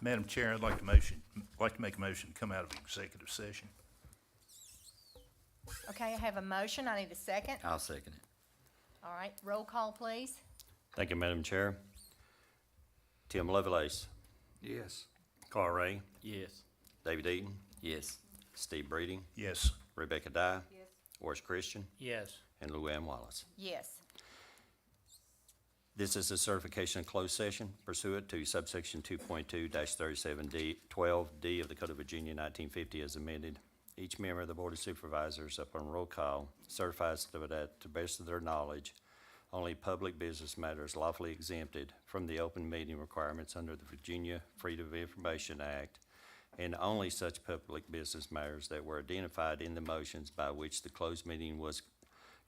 Madam Chair, I'd like to make a motion to come out of executive session. Okay, I have a motion. I need a second. I'll second it. All right, roll call, please. Thank you, Madam Chair. Tim Lovelace, Yes. Carl Ray, Yes. David Eaton, Yes. Steve Breeding, Yes. Rebecca Dye, Yes. Horace Christian, Yes. and Luann Wallace. Yes. This is a certification of closed session pursuant to subsection 2.2-37D, 12D of the Code of Virginia 1950 as amended. Each member of the Board of Supervisors, upon roll call, certifies that to the best of their knowledge, only public business matters lawfully exempted from the open meeting requirements under the Virginia Freedom of Information Act, and only such public business matters that were identified in the motions by which the closed meeting was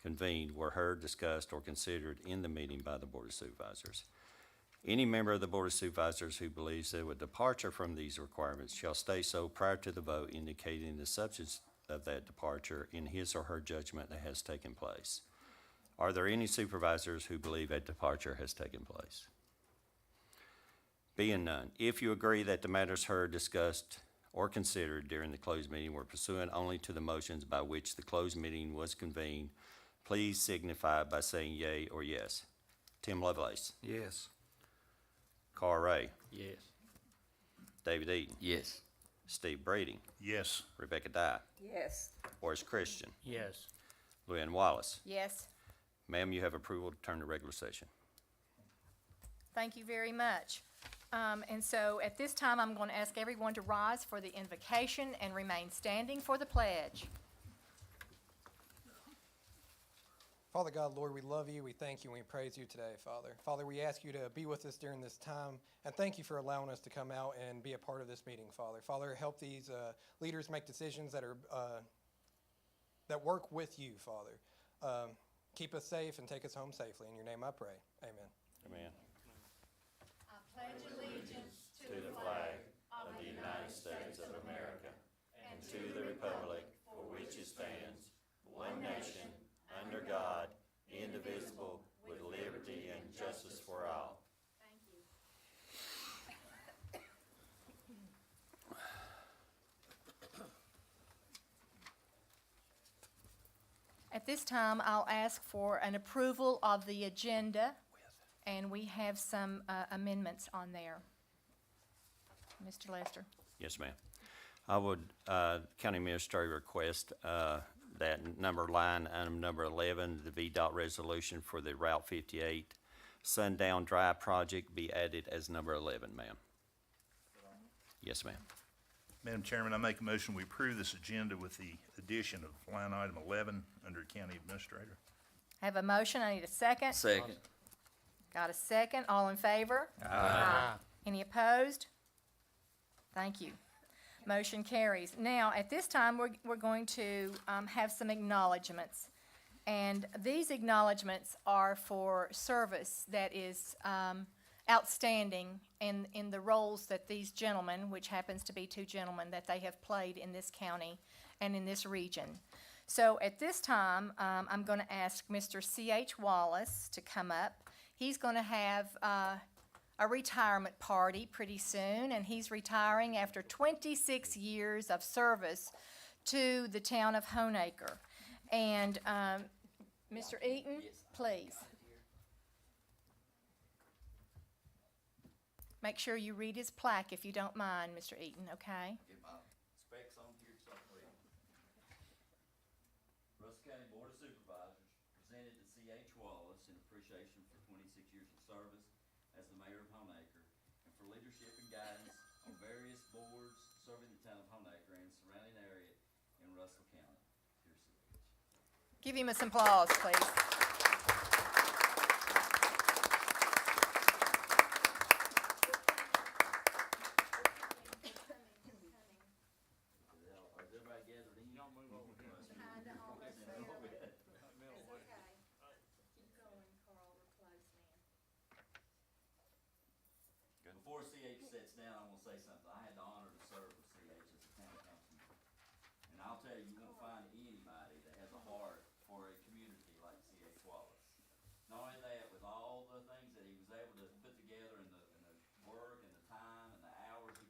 convened were heard, discussed, or considered in the meeting by the Board of Supervisors. Any member of the Board of Supervisors who believes that a departure from these requirements shall state so prior to the vote, indicating the substance of that departure in his or her judgment that has taken place. Are there any supervisors who believe a departure has taken place? Being none, if you agree that the matters heard, discussed, or considered during the closed meeting were pursuant only to the motions by which the closed meeting was convened, please signify by saying yea or yes. Tim Lovelace, Yes. Carl Ray, Yes. David Eaton, Yes. Steve Breeding, Yes. Rebecca Dye, Yes. Horace Christian, Yes. Luann Wallace. Yes. Ma'am, you have approval to turn to regular session. Thank you very much. And so at this time, I'm going to ask everyone to rise for the invocation and remain standing for the pledge. Father God, Lord, we love you, we thank you, and we praise you today, Father. Father, we ask you to be with us during this time, and thank you for allowing us to come out and be a part of this meeting, Father. Father, help these leaders make decisions that are that work with you, Father. Keep us safe and take us home safely. In your name I pray. Amen. Amen. I pledge allegiance To the flag of the United States of America and to the republic for which it stands, one nation, under God, indivisible, with liberty and justice for all. Thank you. At this time, I'll ask for an approval of the agenda, and we have some amendments on there. Mr. Lester. Yes, ma'am. I would, County Administrator, request that line item number 11, the VDOT resolution for the Route 58 Sundown Drive project be added as number 11, ma'am. Yes, ma'am. Madam Chairman, I make a motion we approve this agenda with the addition of line item 11 under County Administrator. I have a motion. I need a second. Second. Got a second. All in favor? Aye. Any opposed? Thank you. Motion carries. Now, at this time, we're going to have some acknowledgements. And these acknowledgements are for service that is outstanding in the roles that these gentlemen, which happens to be two gentlemen, that they have played in this county and in this region. So at this time, I'm going to ask Mr. C.H. Wallace to come up. He's going to have a retirement party pretty soon, and he's retiring after 26 years of service to the town of Honaker. And Mr. Eaton, please. Make sure you read his plaque if you don't mind, Mr. Eaton, okay? Get my specs on here somewhere. Russell County Board of Supervisors presented to C.H. Wallace in appreciation for 26 years of service as the mayor of Honaker and for leadership and guidance on various boards serving the town of Honaker and surrounding area in Russell County. Here's C.H. Give him some applause, please. Is everybody gathered in? Y'all move over here. Before C.H. sits down, I'm gonna say something. I had the honor to serve with C.H. as a county councilman. And I'll tell you, you won't find anybody that has a heart for a community like C.H. Wallace. Not only that, with all the things that he was able to put together in the work and the time and the hours he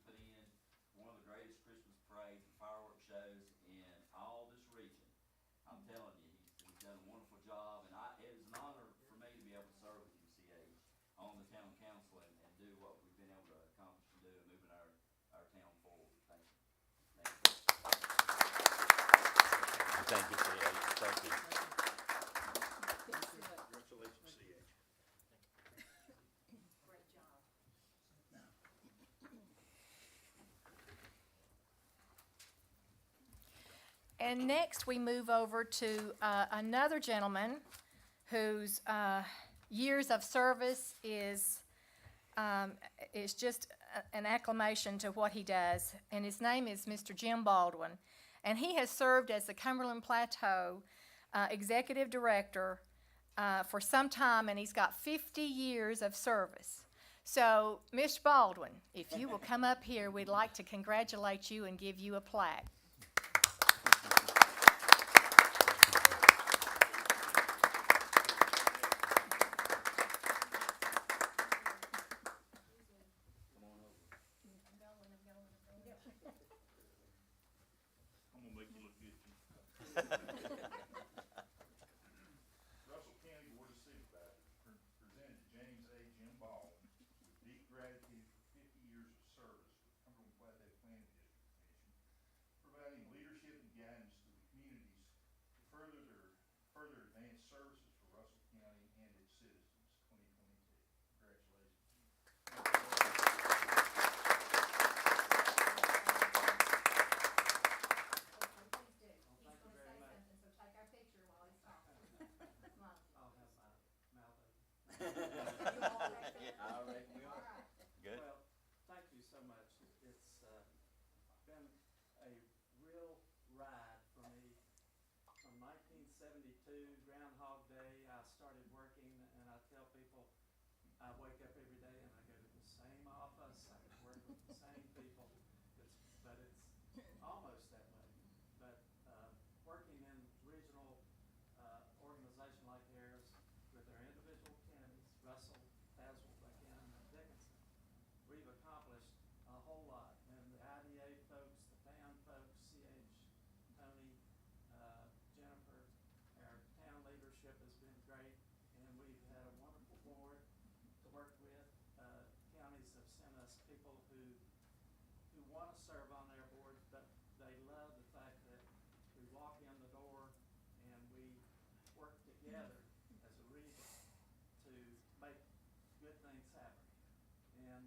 Thank you, CH. Thank you. Congratulations, CH. Great job. And next, we move over to another gentleman whose years of service is just an acclamation to what he does. And his name is Mr. Jim Baldwin. And he has served as the Cumberland Plateau Executive Director for some time, and he's got 50 years of service. So, Mr. Baldwin, if you will come up here, we'd like to congratulate you and give you a plaque. I'm gonna make you look good, Jim. Russell County Board of Supervisors presented to James A. Jim Baldwin with deep gratitude for 50 years of service with Cumberland Plateau Planning District Commission, providing leadership and guidance to the communities to further advance services for Russell County and its citizens. 2022. Congratulations. I reckon we are. Good. Well, thank you so much. It's been a real ride for me. From 1972, Groundhog Day, I started working, and I tell people I wake up every day and I go to the same office, I work with the same people. But it's almost that way. But working in regional organization like theirs with their individual counties, Russell, Tazewell, Buchanan, and Dickinson, we've accomplished a whole lot. And the IDA folks, the PAM folks, CH, Tony, Jennifer, our town leadership has been great, and we've had a wonderful board to work with. Counties have sent us people who want to serve on their boards, but they love the fact that we walk in the door and we work together as a region to make good things happen. And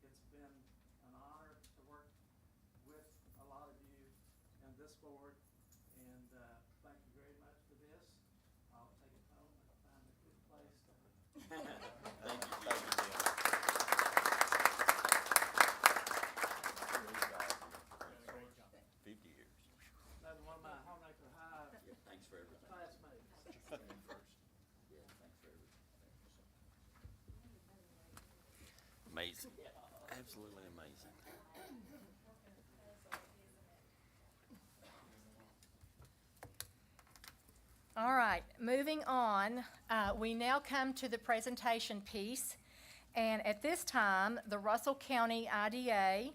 it's been an honor to work with a lot of you and this board, and thank you very much for this. I'll take it home and find a good place to Thank you, Jim. Great job. 50 years. another one of my Homemaker High Thanks for everything. classmates. First. Yeah, thanks for everything. Amazing. Absolutely amazing. All right, moving on, we now come to the presentation piece. And at this time, the Russell County IDA,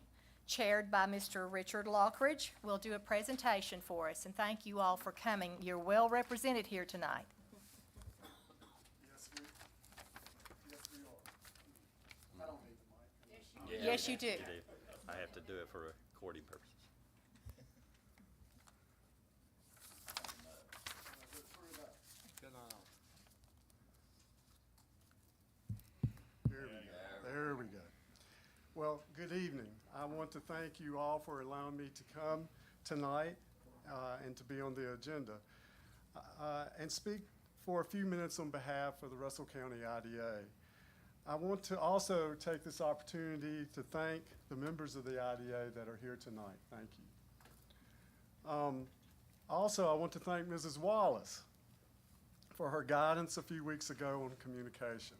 chaired by Mr. Richard Lockridge, will do a presentation for us. And thank you all for coming. You're well represented here tonight. Yes, we are. I don't need the mic. Yes, you do. You do. I have to do it for recording purposes. There we go. Well, good evening. I want to thank you all for allowing me to come tonight and to be on the agenda and speak for a few minutes on behalf of the Russell County IDA. I want to also take this opportunity to thank the members of the IDA that are here tonight. Thank you. Also, I want to thank Mrs. Wallace for her guidance a few weeks ago on communication.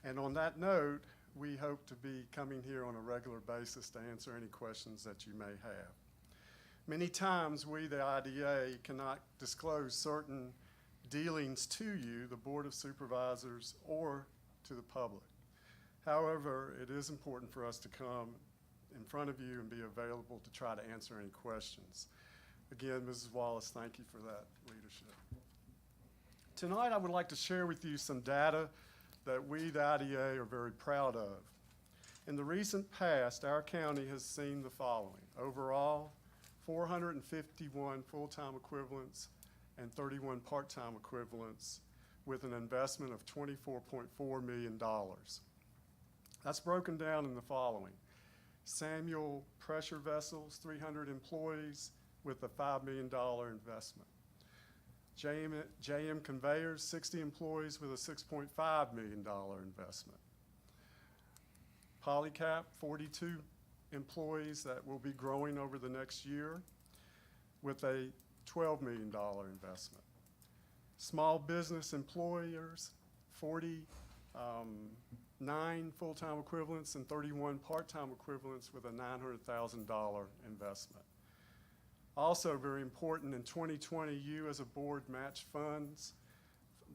And on that note, we hope to be coming here on a regular basis to answer any questions that you may have. Many times we, the IDA, cannot disclose certain dealings to you, the Board of Supervisors, or to the public. However, it is important for us to come in front of you and be available to try to answer any questions. Again, Mrs. Wallace, thank you for that leadership. Tonight, I would like to share with you some data that we, the IDA, are very proud of. In the recent past, our county has seen the following. Overall, 451 full-time equivalents and 31 part-time equivalents with an investment of $24.4 million. That's broken down in the following. Samuel Pressure Vessels, 300 employees with a $5 million investment. JM Conveyors, 60 employees with a $6.5 million investment. Polycap, 42 employees that will be growing over the next year with a $12 million investment. Small business employers, 49 full-time equivalents and 31 part-time equivalents with a $900,000 investment. Also very important, in 2020, you as a board matched funds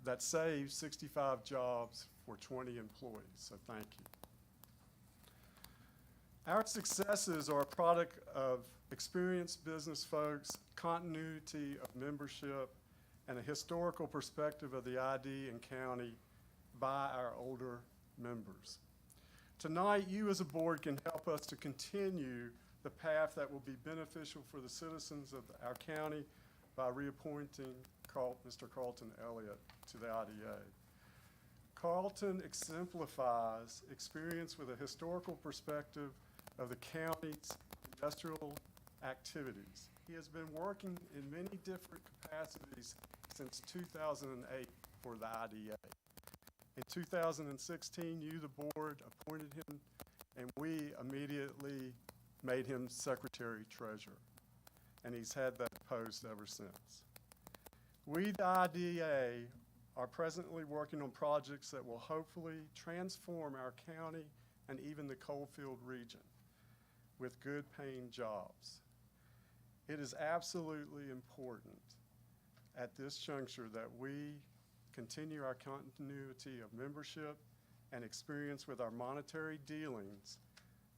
that saved 65 jobs for 20 employees, so thank you. Our successes are a product of experienced business folks, continuity of membership, and a historical perspective of the ID and county by our older members. Tonight, you as a board can help us to continue the path that will be beneficial for the citizens of our county by reappointing Mr. Carlton Elliott to the IDA. Carlton exemplifies experience with a historical perspective of the county's industrial activities. He has been working in many different capacities since 2008 for the IDA. In 2016, you, the board, appointed him, and we immediately made him secretary-treasurer, and he's had that post ever since. We, the IDA, are presently working on projects that will hopefully transform our county and even the Coalfield region with good-paying jobs. It is absolutely important at this juncture that we continue our continuity of membership and experience with our monetary dealings.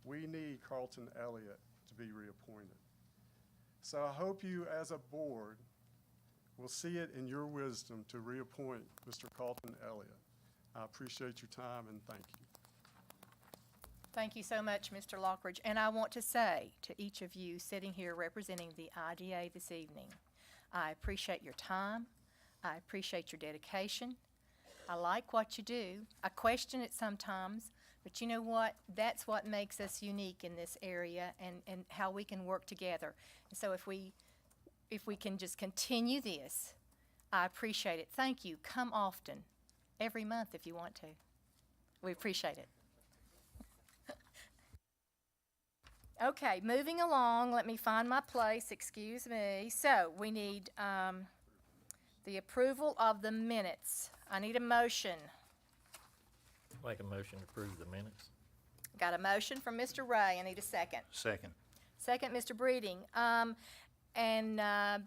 We need Carlton Elliott to be reappointed. So I hope you as a board will see it in your wisdom to reappoint Mr. Carlton Elliott. I appreciate your time and thank you. Thank you so much, Mr. Lockridge. And I want to say to each of you sitting here representing the IDA this evening, I appreciate your time. I appreciate your dedication. I like what you do. I question it sometimes, but you know what? That's what makes us unique in this area and how we can work together. And so if we can just continue this, I appreciate it. Thank you. Come often, every month if you want to. We appreciate it. Okay, moving along, let me find my place, excuse me. So we need the approval of the minutes. I need a motion. Make a motion to approve the minutes. Got a motion from Mr. Ray. I need a second. Second. Second, Mr. Breeding.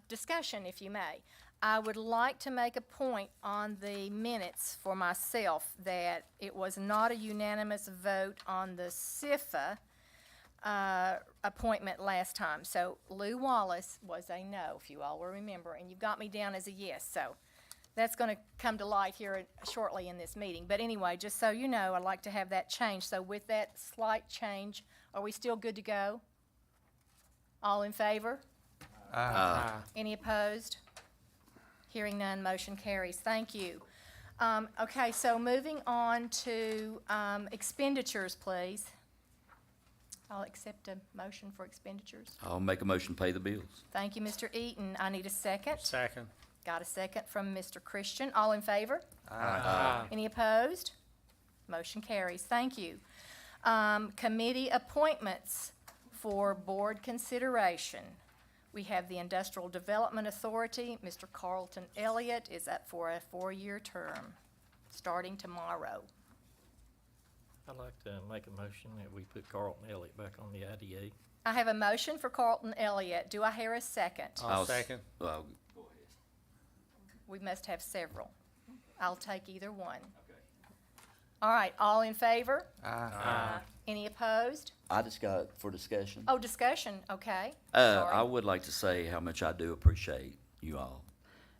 Discussion, if you may. I would like to make a point on the minutes for myself that it was not a unanimous vote on the SIFA appointment last time. So Lou Wallace was a no, if you all will remember, and you got me down as a yes. So that's going to come to light here shortly in this meeting. But anyway, just so you know, I'd like to have that changed. So with that slight change, are we still good to go? All in favor? Any opposed? Hearing none, motion carries. Thank you. Okay, so moving on to expenditures, please. I'll accept a motion for expenditures. I'll make a motion to pay the bills. Thank you, Mr. Eaton. I need a second. Second. Got a second from Mr. Christian. All in favor? Aye. Any opposed? Motion carries. Thank you. Committee appointments for board consideration. We have the Industrial Development Authority. Mr. Carlton Elliott is up for a 4-year term, starting tomorrow. I'd like to make a motion that we put Carlton Elliott back on the IDA. I have a motion for Carlton Elliott. Do I hear a second? I'll second. Well, go ahead. We must have several. I'll take either one. Okay. All right, all in favor? Aye. Any opposed? I just got for discussion. Oh, discussion, okay. I Sorry. would like to say how much I do appreciate you all.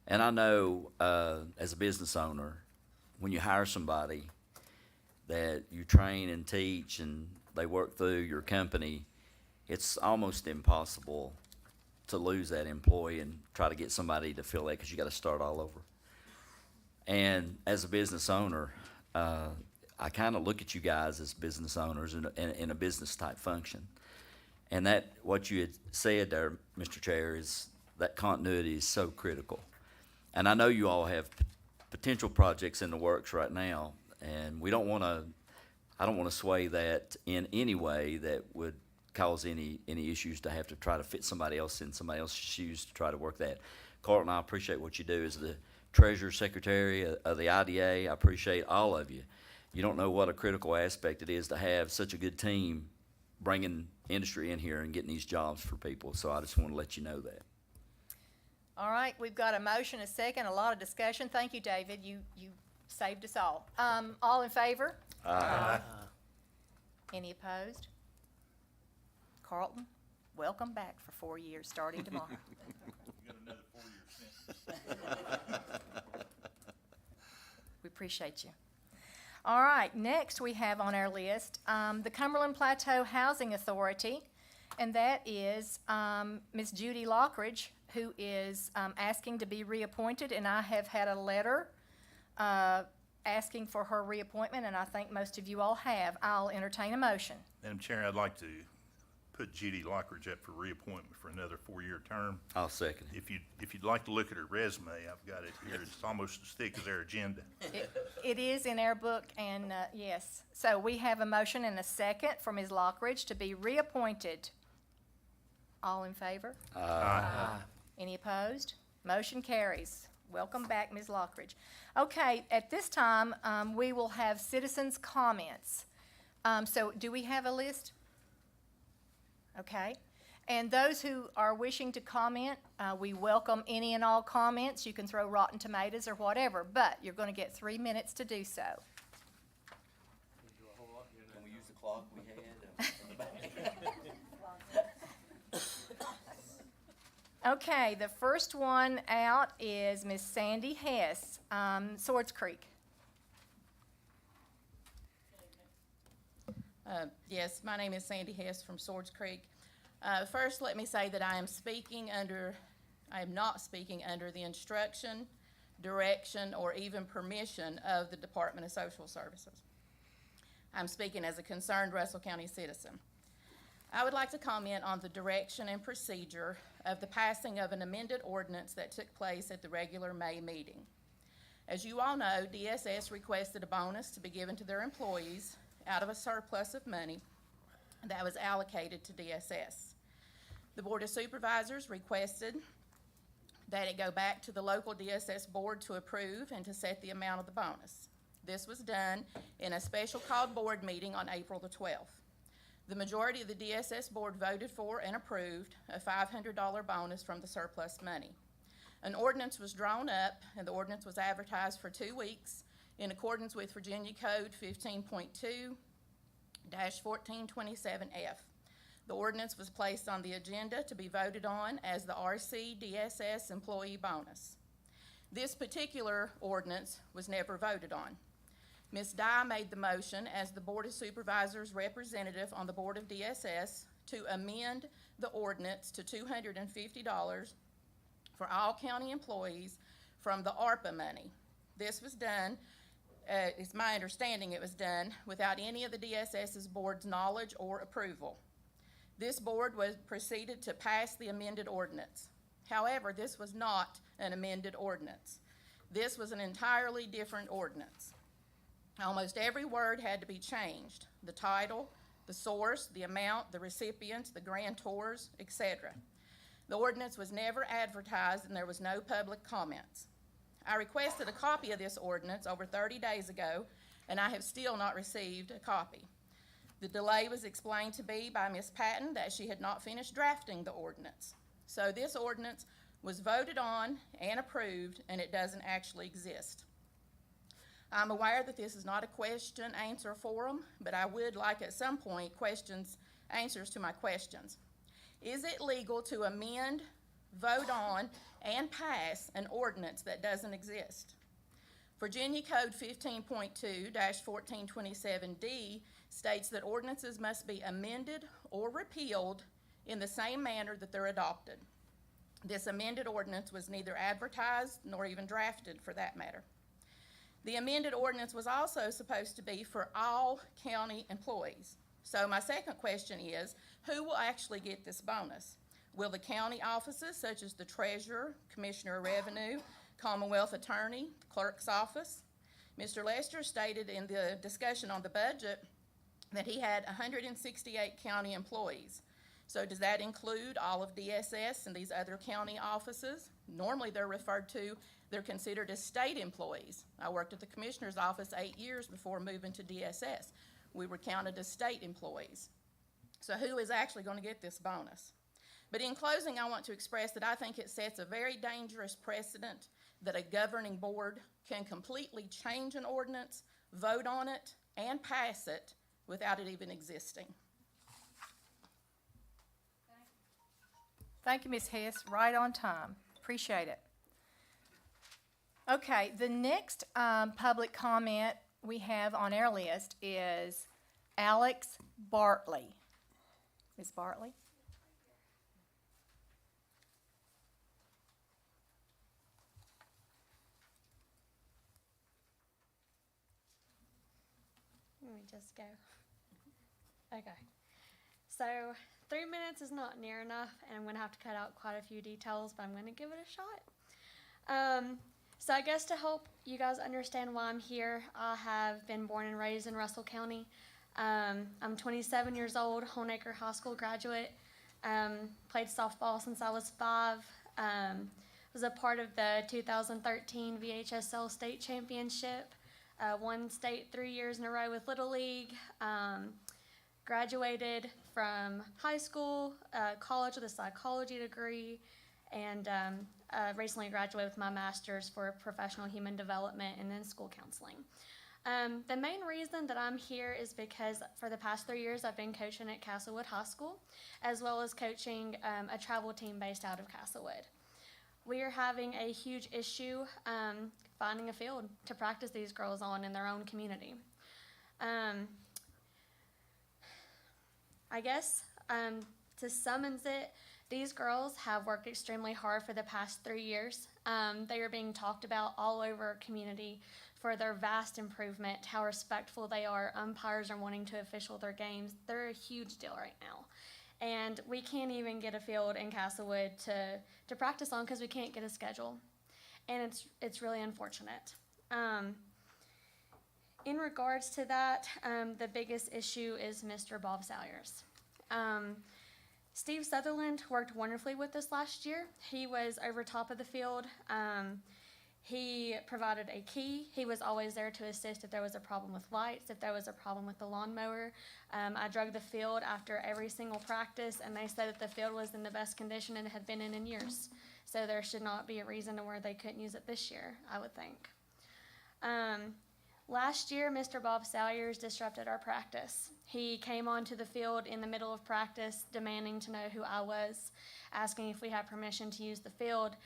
And I know, as a business owner, when you hire somebody that you train and teach and they work through your company, it's almost impossible to lose that employee and try to get somebody to fill that, because you got to start all over. And as a business owner, I kind of look at you guys as business owners in a business type function. And that, what you had said there, Mr. Chair, is that continuity is so critical. And I know you all have potential projects in the works right now, and I don't want to sway that in any way that would cause any issues to have to try to fit somebody else in somebody else's shoes to try to work that. Carlton, I appreciate what you do as the Treasurer Secretary of the IDA. I appreciate all of you. You don't know what a critical aspect it is to have such a good team bringing industry in here and getting these jobs for people. So I just want to let you know that. All right, we've got a motion, a second, a lot of discussion. Thank you, David. You saved us all. All in favor? Aye. Any opposed? Carlton, welcome back for 4 years, starting tomorrow. You got another 4-year sentence. We appreciate you. All right, next we have on our list the Cumberland Plateau Housing Authority, and that is Ms. Judy Lockridge, who is asking to be reappointed, and I have had a letter asking for her reappointment, and I think most of you all have. I'll entertain a motion. Madam Chair, I'd like to put Judy Lockridge up for reappointment for another 4-year term. I'll second it. If you'd like to look at her resume, I've got it here. It's almost as thick as our agenda. It is in our book, and yes. So we have a motion and a second for Ms. Lockridge to be reappointed. All in favor? Aye. Any opposed? Motion carries. Welcome back, Ms. Lockridge. Okay, at this time, we will have citizens' comments. So do we have a list? Okay. And those who are wishing to comment, we welcome any and all comments. You can throw rotten tomatoes or whatever, but you're going to get 3 minutes to do so. Can we use the clock we had in the back? Okay, the first one out is Miss Sandy Hess, Swords Creek. Yes, my name is Sandy Hess from Swords Creek. First, let me say that I am not speaking under the instruction, direction, or even permission of the Department of Social Services. I'm speaking as a concerned Russell County citizen. I would like to comment on the direction and procedure of the passing of an amended ordinance that took place at the regular May meeting. As you all know, DSS requested a bonus to be given to their employees out of a surplus of money that was allocated to DSS. The Board of Supervisors requested that it go back to the local DSS board to approve and to set the amount of the bonus. This was done in a special called board meeting on April the 12th. The majority of the DSS board voted for and approved a $500 bonus from the surplus money. An ordinance was drawn up, and the ordinance was advertised for 2 weeks in accordance with Virginia Code 15.2-1427F. The ordinance was placed on the agenda to be voted on as the RCDSS employee bonus. This particular ordinance was never voted on. Ms. Dye made the motion as the Board of Supervisors representative on the Board of DSS to amend the ordinance to $250 for all county employees from the ARPA money. This was done, it's my understanding it was done without any of the DSS's board's knowledge or approval. This board proceeded to pass the amended ordinance. However, this was not an amended ordinance. This was an entirely different ordinance. Almost every word had to be changed: the title, the source, the amount, the recipients, the grantors, etc. The ordinance was never advertised and there was no public comments. I requested a copy of this ordinance over 30 days ago, and I have still not received a copy. The delay was explained to me by Ms. Patton that she had not finished drafting the ordinance. So this ordinance was voted on and approved, and it doesn't actually exist. I'm aware that this is not a question-answer forum, but I would like at some point answers to my questions. Is it legal to amend, vote on, and pass an ordinance that doesn't exist? Virginia Code 15.2-1427D states that ordinances must be amended or repealed in the same manner that they're adopted. This amended ordinance was neither advertised nor even drafted, for that matter. The amended ordinance was also supposed to be for all county employees. So my second question is, who will actually get this bonus? Will the county offices, such as the treasurer, commissioner of revenue, Commonwealth attorney, clerk's office? Mr. Lester stated in the discussion on the budget that he had 168 county employees. So does that include all of DSS and these other county offices? Normally they're considered as state employees. I worked at the commissioner's office 8 years before moving to DSS. We were counted as state employees. So who is actually going to get this bonus? But in closing, I want to express that I think it sets a very dangerous precedent that a governing board can completely change an ordinance, vote on it, and pass it without it even existing. Thank you, Ms. Hess. Right on time. Appreciate it. Okay, the next public comment we have on our list is Alex Bartley. Ms. Bartley? Let me just go. Okay. So 3 minutes is not near enough, and I'm going to have to cut out quite a few details, but I'm going to give it a shot. So I guess to help you guys understand why I'm here, I have been born and raised in Russell County. I'm 27 years old, Honecker High School graduate. Played softball since I was 5. Was a part of the 2013 VHSL State Championship. Won state 3 years in a row with Little League. Graduated from high school, college with a psychology degree, and recently graduated with my master's for professional human development and then school counseling. The main reason that I'm here is because for the past 3 years I've been coaching at Castlewood High School, as well as coaching a travel team based out of Castlewood. We are having a huge issue finding a field to practice these girls on in their own community. I guess to summons it, these girls have worked extremely hard for the past 3 years. They are being talked about all over our community for their vast improvement, how respectful they are. Umpires are wanting to official their games. They're a huge deal right now. And we can't even get a field in Castlewood to practice on because we can't get a schedule. And it's really unfortunate. In regards to that, the biggest issue is Mr. Bob Salyers. Steve Sutherland worked wonderfully with us last year. He was over top of the field. He provided a key. He was always there to assist if there was a problem with lights, if there was a problem with the lawnmower. I drug the field after every single practice, and they said that the field was in the best condition it had been in years. So there should not be a reason to where they couldn't use it this year, I would think. Last year, Mr. Bob Salyers disrupted our practice. He came onto the field in the middle of practice, demanding to know who I was, asking if we had permission to use the field.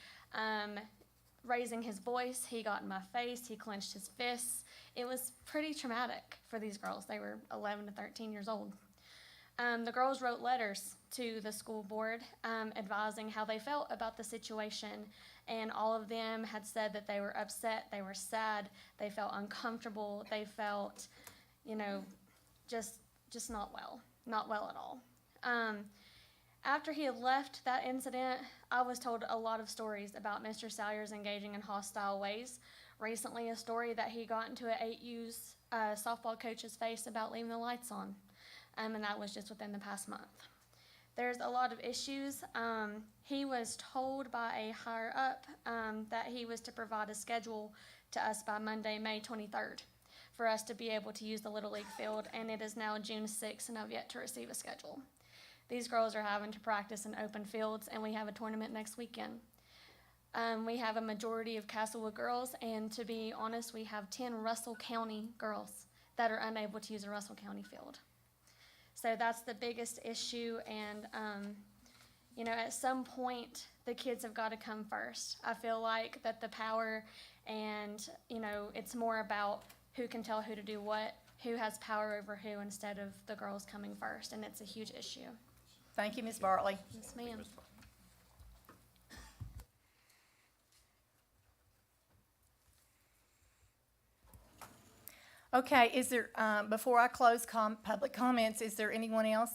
Raising his voice, he got in my face, he clenched his fists. It was pretty traumatic for these girls. They were 11 to 13 years old. The girls wrote letters to the school board advising how they felt about the situation, and all of them had said that they were upset, they were sad, they felt uncomfortable, they felt, just not well at all. After he had left that incident, I was told a lot of stories about Mr. Salyers engaging in hostile ways. Recently, a story that he got into an 8U's softball coach's face about leaving the lights on, and that was just within the past month. There's a lot of issues. He was told by a higher up that he was to provide a schedule to us by Monday, May 23rd, for us to be able to use the Little League field, and it is now June 6th, and I've yet to receive a schedule. These girls are having to practice in open fields, and we have a tournament next weekend. We have a majority of Castlewood girls, and to be honest, we have 10 Russell County girls that are unable to use a Russell County field. So that's the biggest issue, and at some point, the kids have got to come first. I feel like that the power and, it's more about who can tell who to do what, who has power over who, instead of the girls coming first, and it's a huge issue. Thank you, Ms. Bartley. Yes, ma'am. Okay, is there, before I close public comments, is there anyone else?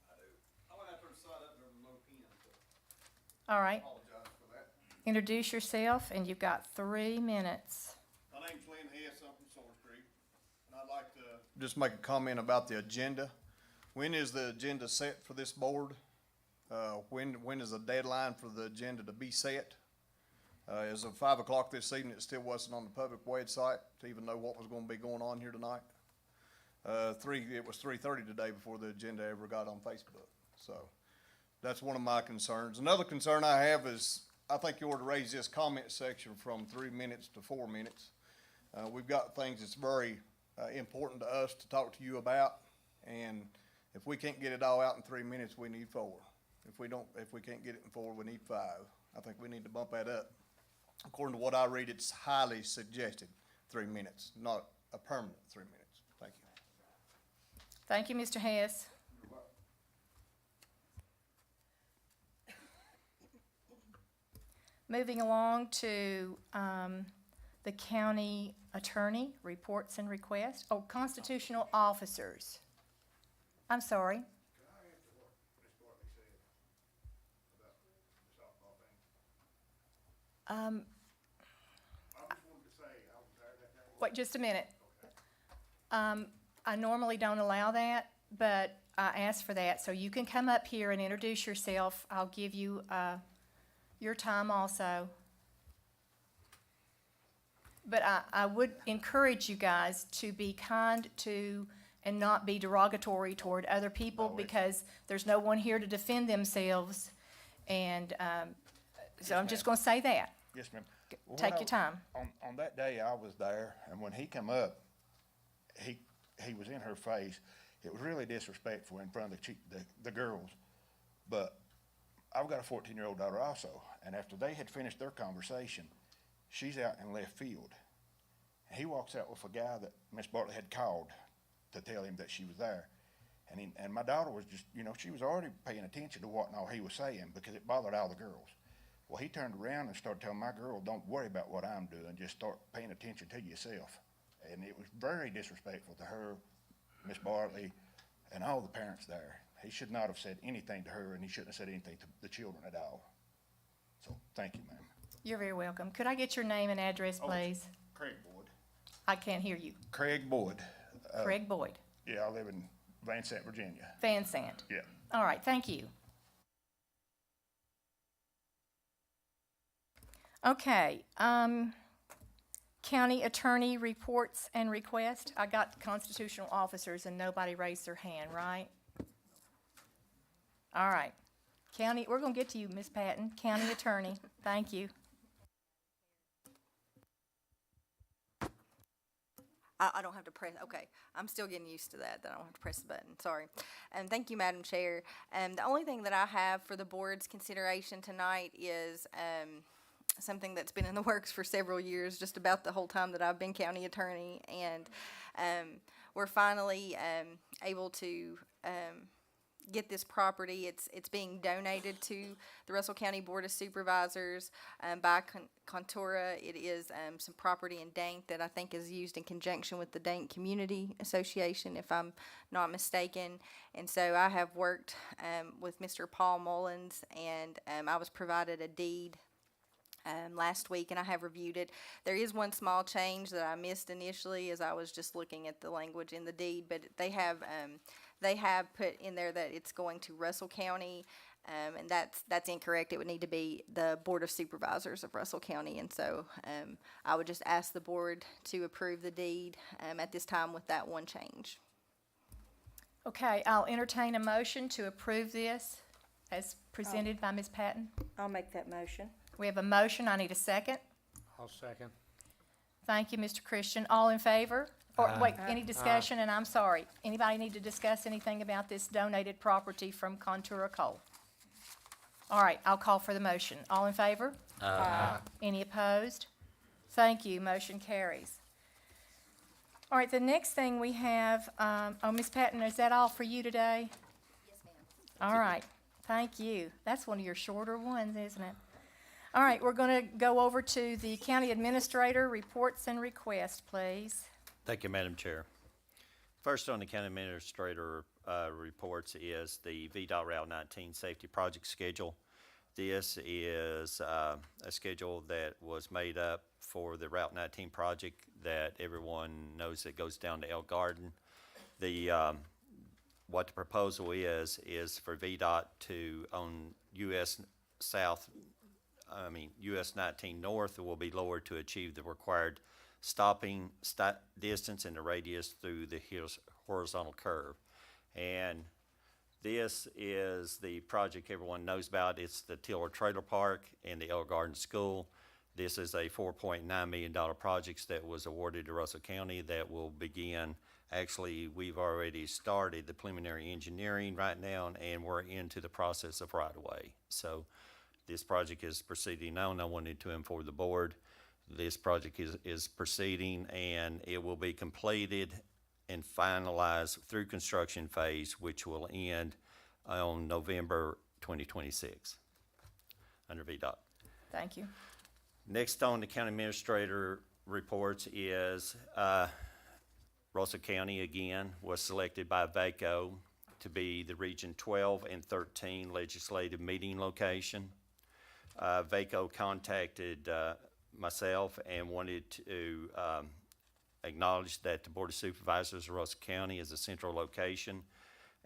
I went out there and sat up there with no pen, so All right, apologize for that. introduce yourself, and you've got 3 minutes. My name's Lynn Hess, I'm from Sores Creek, and I'd like to just make a comment about the agenda. When is the agenda set for this board? When is the deadline for the agenda to be set? As of 5 o'clock this evening, it still wasn't on the public website to even know what was gonna be going on here tonight. It was 3:30 today before the agenda ever got on Facebook, so that's one of my concerns. Another concern I have is, I think you ought to raise this comment section from 3 minutes to 4 minutes. We've got things that's very, important to us to talk to you about, and if we can't get it all out in 3 minutes, we need 4. If we can't get it in 4, we need 5. I think we need to bump that up. According to what I read, it's highly suggested 3 minutes, not a permanent 3 minutes. Thank you. Thank you, Mr. Hess. Moving along to the county attorney, reports and requests. Oh, constitutional officers. I'm sorry. Can I answer what Ms. Bartley said about the softball thing? I just wanted to say, I was there that day. Wait just a minute. I normally don't allow that, but I asked for that, so you can come up here and introduce yourself. I'll give you your time also. But I would encourage you guys to be kind to and not be derogatory toward other people, because there's no one here to defend themselves. And so I'm just gonna say that. Yes, ma'am. Well, Take when your time. On that day, I was there, and when he come up, he was in her face. It was really disrespectful in front of the girls. But I've got a 14-year-old daughter also, and after they had finished their conversation, she's out in left field. And he walks out with a guy that Miss Bartley had called to tell him that she was there. And my daughter was just, she was already paying attention to what and all he was saying, because it bothered all the girls. Well, he turned around and started telling my girl, don't worry about what I'm doing, just start paying attention to yourself. And it was very disrespectful to her, Miss Bartley, and all the parents there. He should not have said anything to her, and he shouldn't have said anything to the children at all. So, thank you, ma'am. You're very welcome. Could I get your name and address, please? Craig Boyd. I can't hear you. Craig Boyd. Craig Boyd, Yeah, I live in Van Sant, Virginia. Van Sant. Yeah. All right, thank you. Okay, county attorney reports and requests. I got constitutional officers and nobody raised their hand, right? All right. County, we're gonna get to you, Ms. Patton, county attorney. Thank you. I don't have to press, okay, I'm still getting used to that I don't have to press the button, sorry. Thank you, Madam Chair. The only thing that I have for the board's consideration tonight is, something that's been in the works for several years, just about the whole time that I've been county attorney, and, we're finally, able to, get this property. It's being donated to the Russell County Board of Supervisors by Contura. It is some property in Dank that I think is used in conjunction with the Dank Community Association, if I'm not mistaken. And so I have worked with Mr. Paul Mullins, and I was provided a deed last week, and I have reviewed it. There is one small change that I missed initially as I was just looking at the language in the deed, but they have put in there that it's going to Russell County, and that's incorrect. It would need to be the Board of Supervisors of Russell County, and so I would just ask the board to approve the deed at this time with that one change. Okay, I'll entertain a motion to approve this as presented by Ms. Patton. I'll make that motion. We have a motion. I need a second. I'll second. Thank you, Mr. Christian. All in favor? Or, wait, any discussion? And I'm sorry, anybody need to discuss anything about this donated property from Contura Coal? All right, I'll call for the motion. All in favor? Any opposed? Thank you, motion carries. All right, the next thing we have, Ms. Patton, is that all for you today? Yes, ma'am. All right, thank you. That's one of your shorter ones, isn't it? All right, we're going to go over to the county administrator, reports and requests, please. Thank you, Madam Chair. First on the county administrator reports is the VDOT Route 19 safety project schedule. This is a schedule that was made up for the Route 19 project that everyone knows that goes down to Elk Garden. What the proposal is for VDOT to, on US 19 North, will be lowered to achieve the required stopping distance and the radius through the horizontal curve. And this is the project everyone knows about. It's the Tiller Trailer Park and the Elk Garden School. This is a $4.9 million project that was awarded to Russell County that will begin. Actually, we've already started the preliminary engineering right now, and we're into the process of right-of-way. So this project is proceeding now, and I wanted to inform the board. This project is proceeding, and it will be completed and finalized through construction phase, which will end on November 2026 under VDOT. Thank you. Next on the county administrator reports is Russell County again was selected by VACO to be the Region 12 and 13 legislative meeting location. VACO contacted myself and wanted to acknowledge that the Board of Supervisors of Russell County is a central location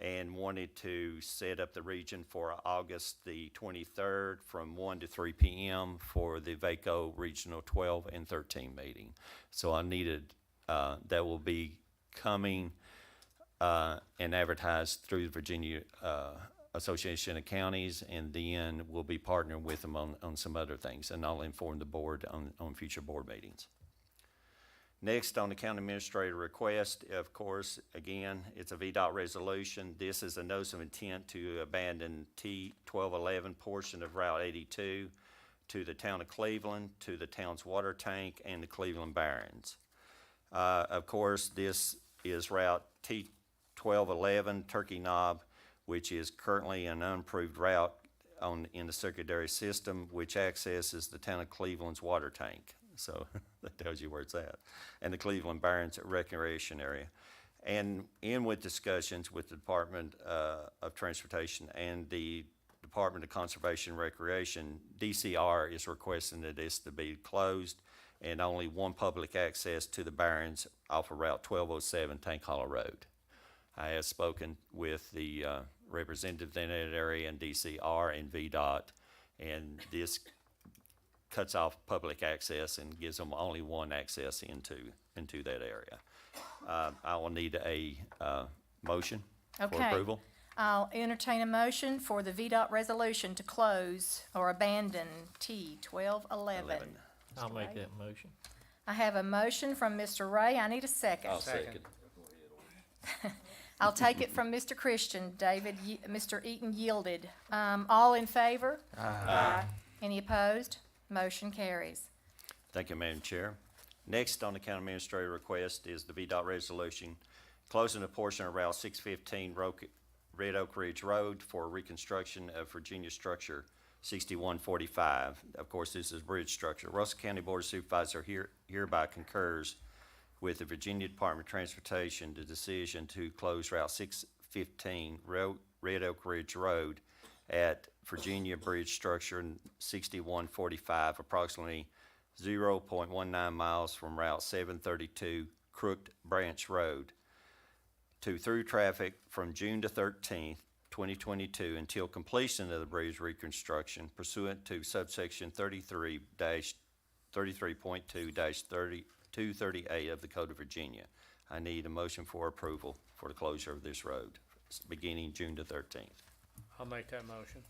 and wanted to set up the region for August the 23rd from 1 to 3 p.m. for the VACO Regional 12 and 13 meeting. So I needed, that will be coming and advertised through the Virginia Association of Counties, and then we'll be partnering with them on some other things, and I'll inform the board on future board meetings. Next, on the county administrator request, of course, again, it's a VDOT resolution. This is a notice of intent to abandon T1211 portion of Route 82 to the town of Cleveland, to the town's water tank, and the Cleveland Barrens. Of course, this is Route T1211 Turkey Knob, which is currently an unimproved route in the secondary system, which accesses the town of Cleveland's water tank. So that tells you where it's at. And the Cleveland Barrens Recreation Area. And in with discussions with the Department of Transportation and the Department of Conservation and Recreation, DCR is requesting that this to be closed and only one public access to the Barrens off of Route 1207 Tank Hollow Road. I have spoken with the representative in that area and DCR and VDOT, and this cuts off public access and gives them only one access into that area. I will need a motion for Okay. approval. I'll entertain a motion for the VDOT resolution to close or abandon T1211. I'll Mr. make Ray? that motion. I have a motion from Mr. Ray. I need a second. I'll second. I'll take it from Mr. Christian. Mr. Eaton yielded. All in favor? Aye. Any opposed? Motion carries. Thank you, Madam Chair. Next on the county administrator request is the VDOT resolution closing a portion of Route 615 Red Oak Ridge Road for reconstruction of Virginia Structure 6145. Of course, this is bridge structure. Russell County Board of Supervisors hereby concurs with the Virginia Department of Transportation the decision to close Route 615 Red Oak Ridge Road at Virginia Bridge Structure 6145, approximately 0.19 miles from Route 732 Crooked Branch Road, to through traffic from June the 13th, 2022 until completion of the bridge reconstruction pursuant to subsection 33.2-238 of the Code of Virginia. I need a motion for approval for the closure of this road beginning June the 13th. I'll make that motion.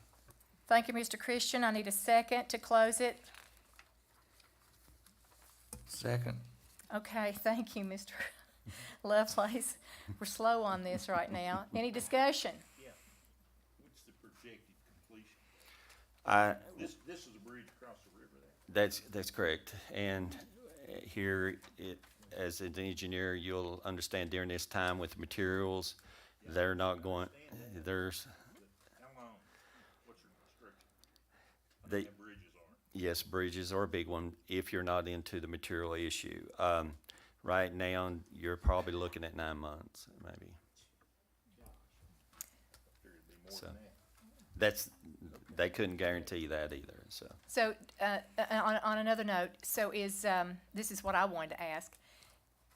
Thank you, Mr. Christian. I need a second to close it. Second. Okay, thank you, Mr. Lovelace. We're slow on this right now. Any discussion? Yeah. What's the projected completion? This is a bridge across the river there. That's correct. And here, as an engineer, you'll understand during this time with materials, they're not going, there's, How long? What's your restriction? They- How bridges are? yes, bridges are a big one if you're not into the material issue. Right now, you're probably looking at 9 months, maybe. Figured it'd be more So- than that. That's, they couldn't guarantee that either, so. So, on another note, so is, this is what I wanted to ask.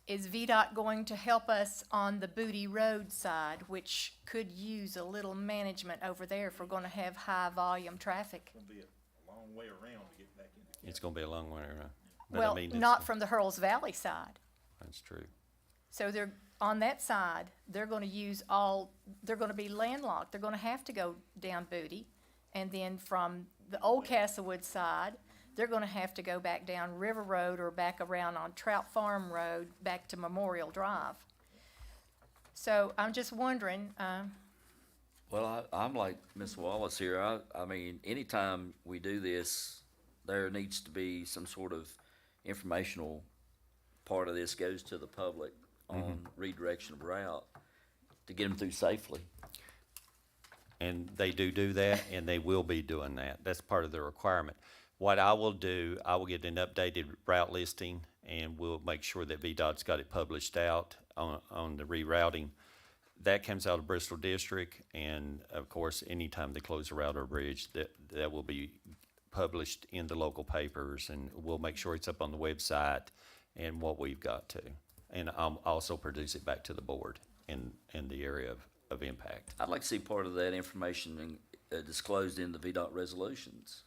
Is VDOT going to help us on the Booty Road side, which could use a little management over there if we're gonna have high-volume traffic? It's gonna be a long way around to get back into It's gonna be a long way around. But I Well, mean, not from the Hurls Valley side. That's true. So they're, on that side, they're gonna they're gonna be landlocked. They're gonna have to go down Booty. And then from the old Castlewood side, they're gonna have to go back down River Road or back around on Trout Farm Road, back to Memorial Drive. So I'm just wondering, Well, I'm like Ms. Wallace here. I mean, anytime we do this, there needs to be some sort of informational part of this goes to the public on redirection of route to get them through safely. And they do that, and they will be doing that. That's part of the requirement. What I will do, I will get an updated route listing, and we'll make sure that VDOT's got it published out on the rerouting. That comes out of Bristol District, and of course, anytime they close a route or bridge, that will be published in the local papers, and we'll make sure it's up on the website and what we've got to. And I'll also produce it back to the board in the area of impact. I'd like to see part of that information disclosed in the VDOT resolutions.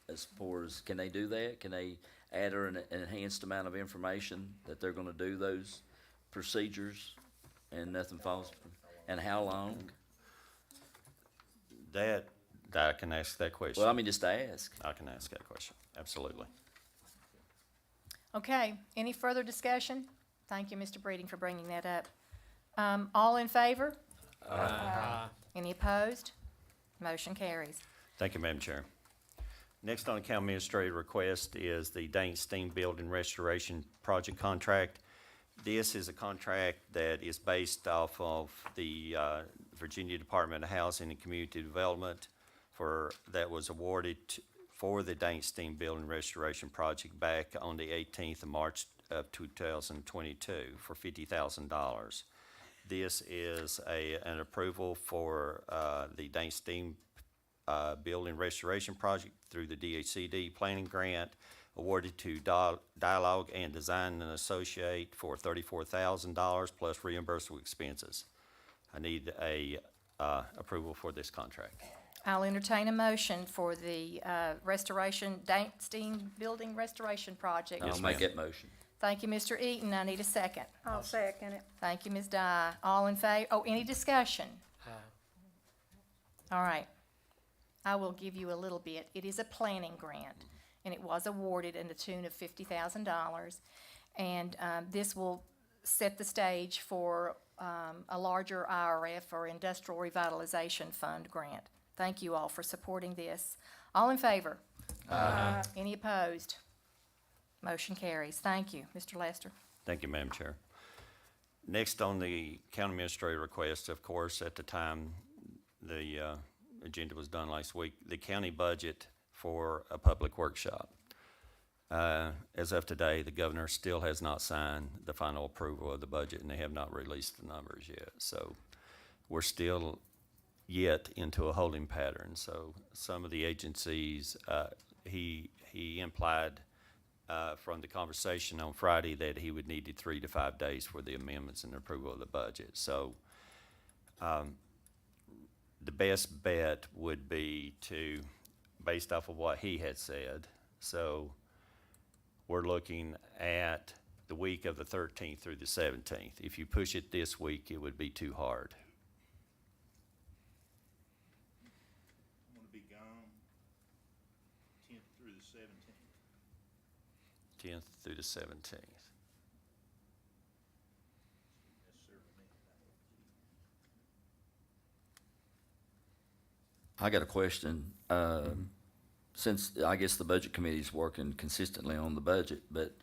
As far as, can they do that? Can they add an enhanced amount of information that they're gonna do those procedures and nothing falls? And how long? That I can ask that question. Well, I mean, just to ask. I can ask that question, absolutely. okay, any further discussion? Thank you, Mr. Breeding, for bringing that up. All in favor? Any opposed? Motion carries. Thank you, Madam Chair. Next on the county administrator request is the Dane Steam Building Restoration Project contract. This is a contract that is based off of the Virginia Department of Housing and Community Development that was awarded for the Dane Steam Building Restoration Project back on the 18th of March of 2022 for $50,000. This is an approval for the Dane Steam Building Restoration Project through the DHCD Planning Grant awarded to Dialogue and Design and Associate for $34,000 plus reimbursable expenses. I need approval for this contract. I'll entertain a motion for the Dane Steam Building Restoration Project. I'll make that motion. Thank you, Mr. Eaton. I need a second. I'll second it. Thank you, Ms. Dye. All in favor? Oh, any discussion? All right. I will give you a little bit. It is a planning grant, and it was awarded in the tune of $50,000. And this will set the stage for a larger IRF or Industrial Revitalization Fund grant. Thank you all for supporting this. All in favor? Any opposed? Motion carries. Thank you. Mr. Lester. Thank you, Madam Chair. Next on the county administrator request, of course, at the time the agenda was done last week, the county budget for a public workshop. As of today, the governor still has not signed the final approval of the budget, and they have not released the numbers yet. So we're still yet into a holding pattern. So some of the agencies, he implied from the conversation on Friday that he would need 3 to 5 days for the amendments and approval of the budget. So the best bet would be to, based off of what he had said, so we're looking at the week of the 13th through the 17th. If you push it this week, it would be too hard. I'm gonna be gone 10th through the 17th. 10th through the 17th. Necessarily mean I got a question. Since I guess the budget committee is working consistently on the budget, but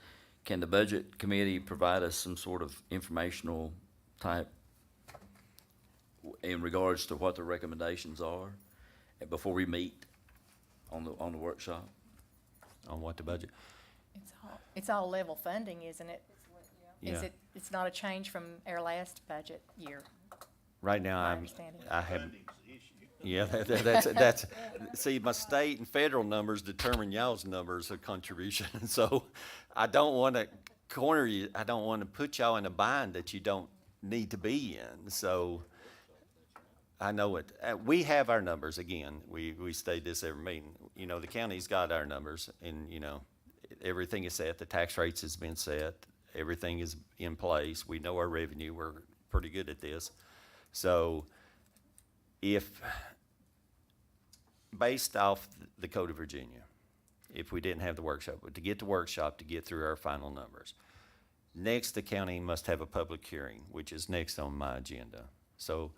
can the budget committee provide us some sort of informational type in regards to what the recommendations are before we meet on the workshop? On what the budget? It's all level funding, isn't it? Is Yeah. it's not a change from our last budget year, Right now, my I'm, understanding. I have, Funding's the issue. yeah, that's, see, my state and federal numbers determine y'all's numbers of contribution. So I don't want to corner you, I don't want to put y'all in a bind that you don't need to be in. So I know it, we have our numbers again. We state this every meeting. You know, the county's got our numbers and, you know, everything is set, the tax rates has been set, everything is in place. We know our revenue, we're pretty good at this. So if, based off the Code of Virginia, if we didn't have the workshop, but to get the workshop to get through our final numbers, next the county must have a public hearing, which is next on my agenda. So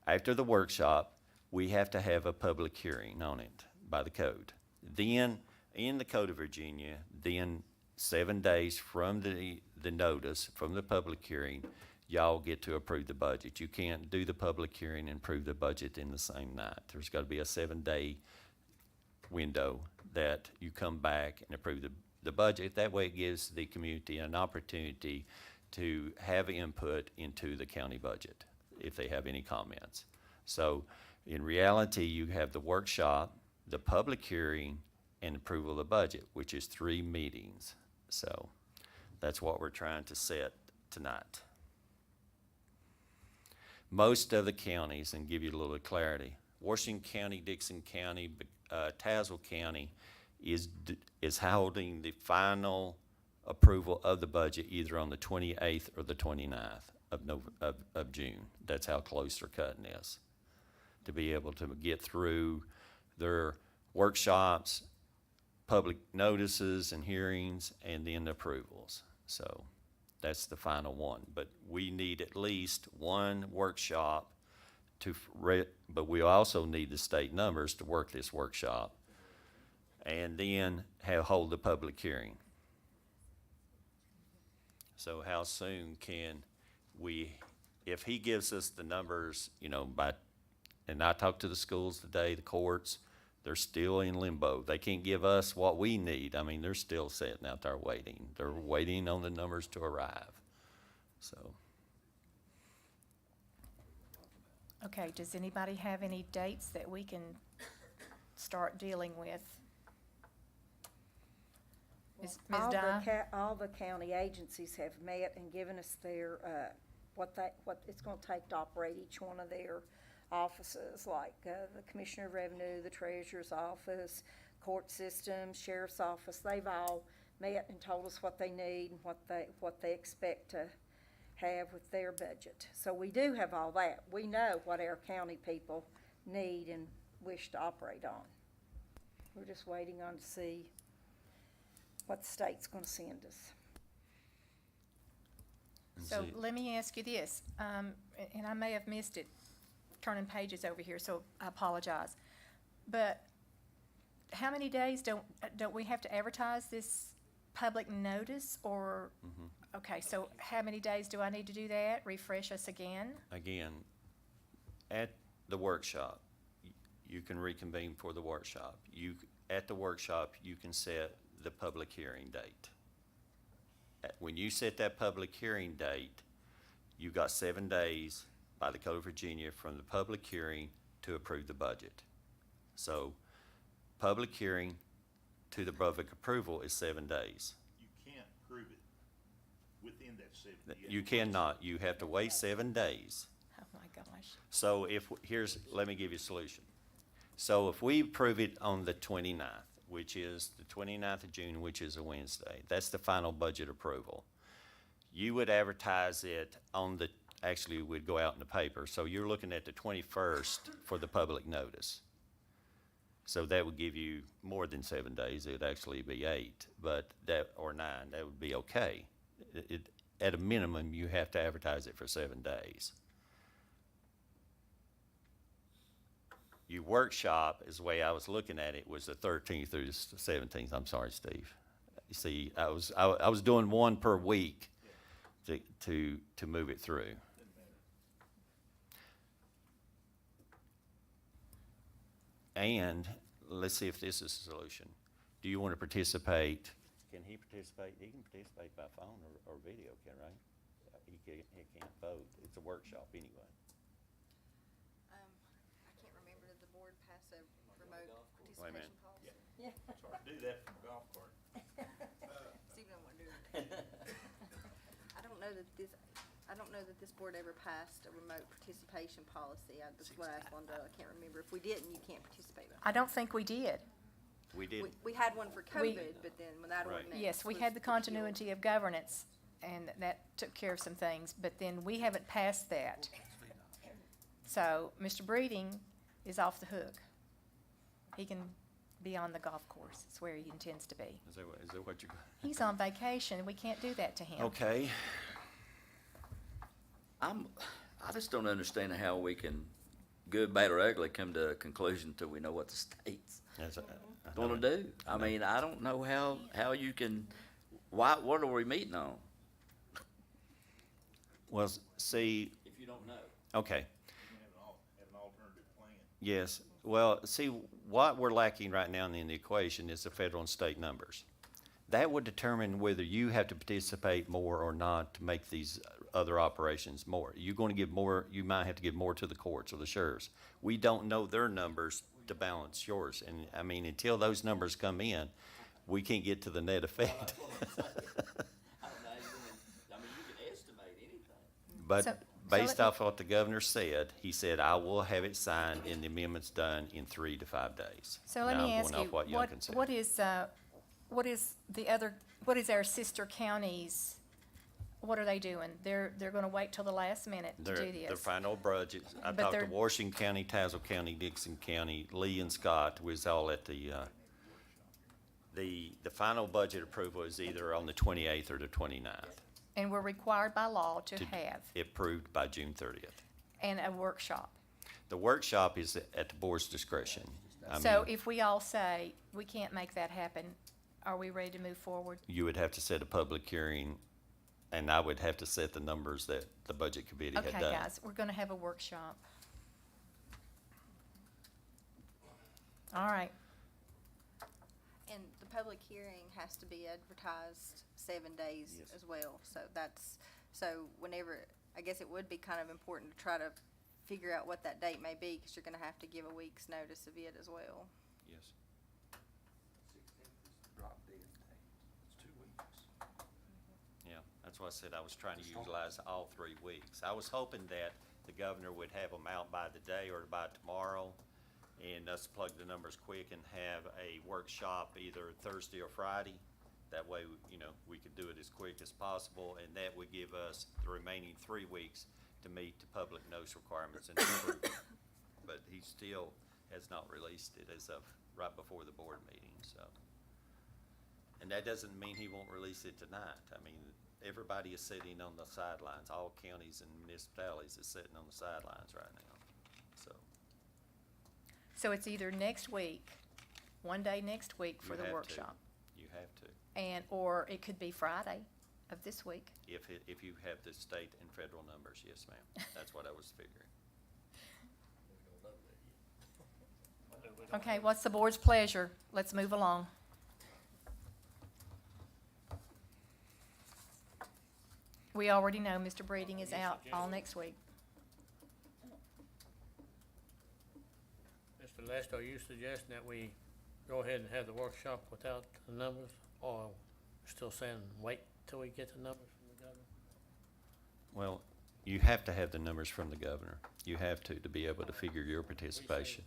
after the workshop, we have to have a public hearing on it by the code. Then, in the Code of Virginia, then 7 days from the notice, from the public hearing, y'all get to approve the budget. You can't do the public hearing and approve the budget in the same night. There's got to be a 7-day window that you come back and approve the budget. That way it gives the community an opportunity to have input into the county budget if they have any comments. So in reality, you have the workshop, the public hearing, and approval of the budget, which is 3 meetings. So that's what we're trying to set tonight. Most of the counties, and give you a little clarity, Washington County, Dixon County, Tazewell County is holding the final approval of the budget either on the 28th or the 29th of June. That's how close they're cutting this, to be able to get through their workshops, public notices and hearings, and then approvals. So that's the final one. But we need at least one workshop but we also need the state numbers to work this workshop and then hold the public hearing. So how soon can we, if he gives us the numbers, you know, and I talked to the schools today, the courts, they're still in limbo. They can't give us what we need. I mean, they're still sitting out there waiting. They're waiting on the numbers to arrive. So. Okay, does anybody have any dates that we can start dealing with? Ms. Dye? All the county agencies have met and given us their, what it's gonna take to operate each one of their offices, like, the Commissioner of Revenue, the Treasurer's Office, court system, Sheriff's Office. They've all met and told us what they need and what they expect to have with their budget. So we do have all that. We know what our county people need and wish to operate on. We're just waiting on to see what the state's gonna send us. So let me ask you this, and I may have missed it, turning pages over here, so I apologize. But how many days don't we have to advertise this public notice, or? Mm-hmm. Okay, so how many days do I need to do that? Refresh us again? Again, at the workshop, you can reconvene for the workshop. At the workshop, you can set the public hearing date. When you set that public hearing date, you got 7 days by the Code of Virginia from the public hearing to approve the budget. So, public hearing to the public approval is 7 days. You can't prove it within that 7 days. You cannot. You have to wait 7 days. Oh, my gosh. So let me give you a solution. So if we approve it on the 29th, which is the 29th of June, which is a Wednesday, that's the final budget approval. You would advertise it actually it would go out in the paper. So you're looking at the 21st for the public notice. So that would give you more than 7 days. It would actually be 8, or 9. That would be okay. At a minimum, you have to advertise it for 7 days. Your workshop, is the way I was looking at it, was the 13th through the 17th. I'm sorry, Steve. You see, I was doing one per week to move it through. And let's see if this is a solution. Do you want to participate Can he participate? He can participate by phone or video, right? He can't vote. It's a workshop anyway. I can't remember, did the board pass a remote Wait a minute. participation policy? It's hard to do that from a golf cart. Steve don't want to do it. I don't know that this board ever passed a remote participation policy. That's what I asked Linda. I can't remember. If we didn't, you can't participate. I don't think we did. We did. We had one for COVID, but then when that Right. ordinance. Yes, we was had the repealed. continuity of governance, and that took care of some things, but then we haven't passed that. So Mr. Breeding is off the hook. He can be on the golf course. It's where he intends to be. Is that what you're? He's on vacation. We can't do that to him. Okay. I just don't understand how we can, good, bad, or ugly, come to a conclusion until we know what the state's gonna do. I mean, I don't know how you can, what are we meeting on Well, see, if you don't know? okay. You can have an alternative plan. Yes, well, see, what we're lacking right now in the equation is the federal and state numbers. That would determine whether you have to participate more or not to make these other operations more. You're going to give more, you might have to give more to the courts or the sheriffs. We don't know their numbers to balance yours, and, I mean, until those numbers come in, we can't get to the net effect. I don't know, I mean, you can estimate anything. But So based let me- off what the governor said, he said, I will have it signed and the amendments done in 3 to 5 days. So let Now, me I'm ask going you, off what Youngkin said. what is our sister counties, what are they doing? They're gonna wait till the last minute to do Their this. final budgets, I But talked to they're- Washington County, Tazewell County, Dixon County, Lee and Scott was all at the final budget approval is either on the 28th or the 29th. And we're required by law to have, Approved by June 30th. and a workshop. The workshop is at the board's discretion. I So mean, if we all say, we can't make that happen, are we ready to move forward? you would have to set a public hearing, and I would have to set the numbers that the budget committee had Okay, done. guys, we're gonna have a workshop. All right, And the public hearing has to be advertised 7 days Yes. as well. So whenever, I guess it would be kind of important to try to figure out what that date may be, because you're gonna have to give a week's notice of it as well. Yes. Yeah, that's why I said I was trying to utilize all 3 weeks. I was hoping that the governor would have them out by the day or by tomorrow, and us plug the numbers quick and have a workshop either Thursday or Friday. That way, we could do it as quick as possible, and that would give us the remaining 3 weeks to meet the public notice requirements and approve it. But he still has not released it as of right before the board meeting, so. And that doesn't mean he won't release it tonight. I mean, everybody is sitting on the sidelines. All counties and municipalities is sitting on the sidelines right now, so. so it's either next week, one day next week for You the have to. workshop, You have to, or it could be Friday of this week. if you have the state and federal numbers, yes, ma'am. That's what I was figuring. Okay, what's the board's pleasure? Let's move along. We already know Mr. Breeding is out all next week. Mr. Lester, are you suggesting that we go ahead and have the workshop without the numbers? Or still saying wait till we get the numbers from the governor? Well, you have to have the numbers from the governor. You have to be able to figure your participation.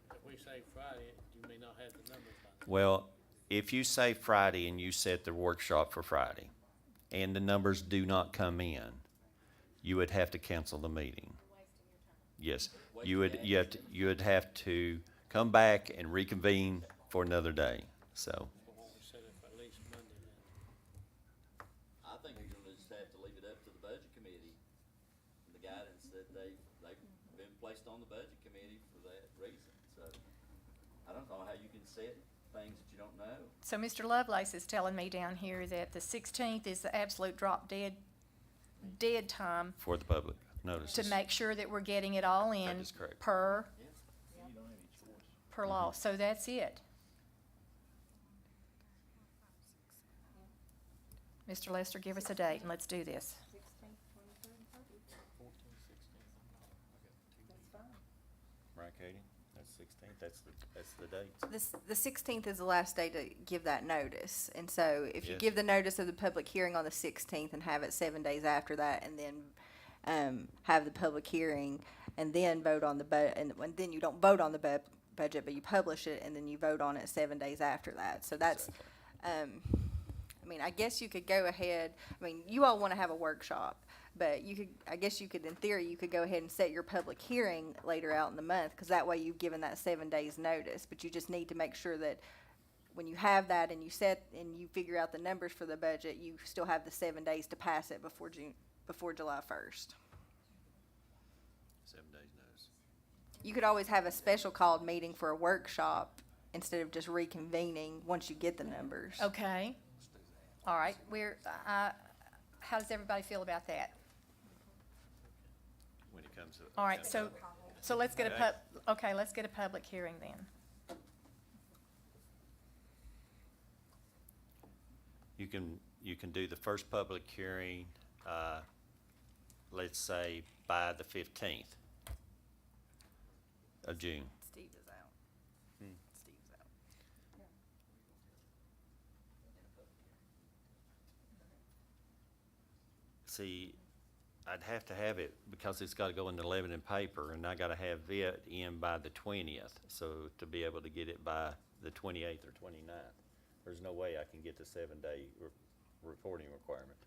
If we say Friday, you may not have the numbers by then. Well, if you say Friday and you set the workshop for Friday, and the numbers do not come in, you would have to cancel the meeting. Yes, you would have to come back and reconvene for another day, so. Why don't we set it for at least Monday then? I think you're gonna just have to leave it up to the budget committee, and the guidance that they've been placed on the budget committee for that reason, so. I don't know how you can set things that you don't know. So Mr. Lovelace is telling me down here that the 16th is the absolute drop dead time For the public notices. to make sure that we're getting it all in That is correct. per You don't have any choice. law. So that's it. Mr. Lester, give us a date and let's do this. 16th, 23rd, and 30th. That's fine. Right, Katie? That's 16th, that's the date. The 16th is the last day to give that notice. And so if you Yes. give the notice of the public hearing on the 16th and have it 7 days after that, and then have the public hearing, and then vote on the and then you don't vote on the budget, but you publish it, and then you vote on it 7 days after that. So that's, I mean, I guess you could go ahead, I mean, you all want to have a workshop, but I guess you could, in theory, you could go ahead and set your public hearing later out in the month, because that way you've given that 7 days notice. But you just need to make sure that when you have that and you figure out the numbers for the budget, you still have the 7 days to pass it before July 1st. 7 days notice. You could always have a special called meeting for a workshop instead of just reconvening once you get the numbers. Okay. All right, how does everybody feel about that? When it comes to. All right, so let's get let's get a public hearing then. You can do the first public hearing, let's say by the 15th of June. Steve is out. Steve's out. See, I'd have to have it because it's gotta go in the Lebanon paper, and I gotta have it in by the 20th, so to be able to get it by the 28th or 29th. There's no way I can get the 7-day reporting requirement.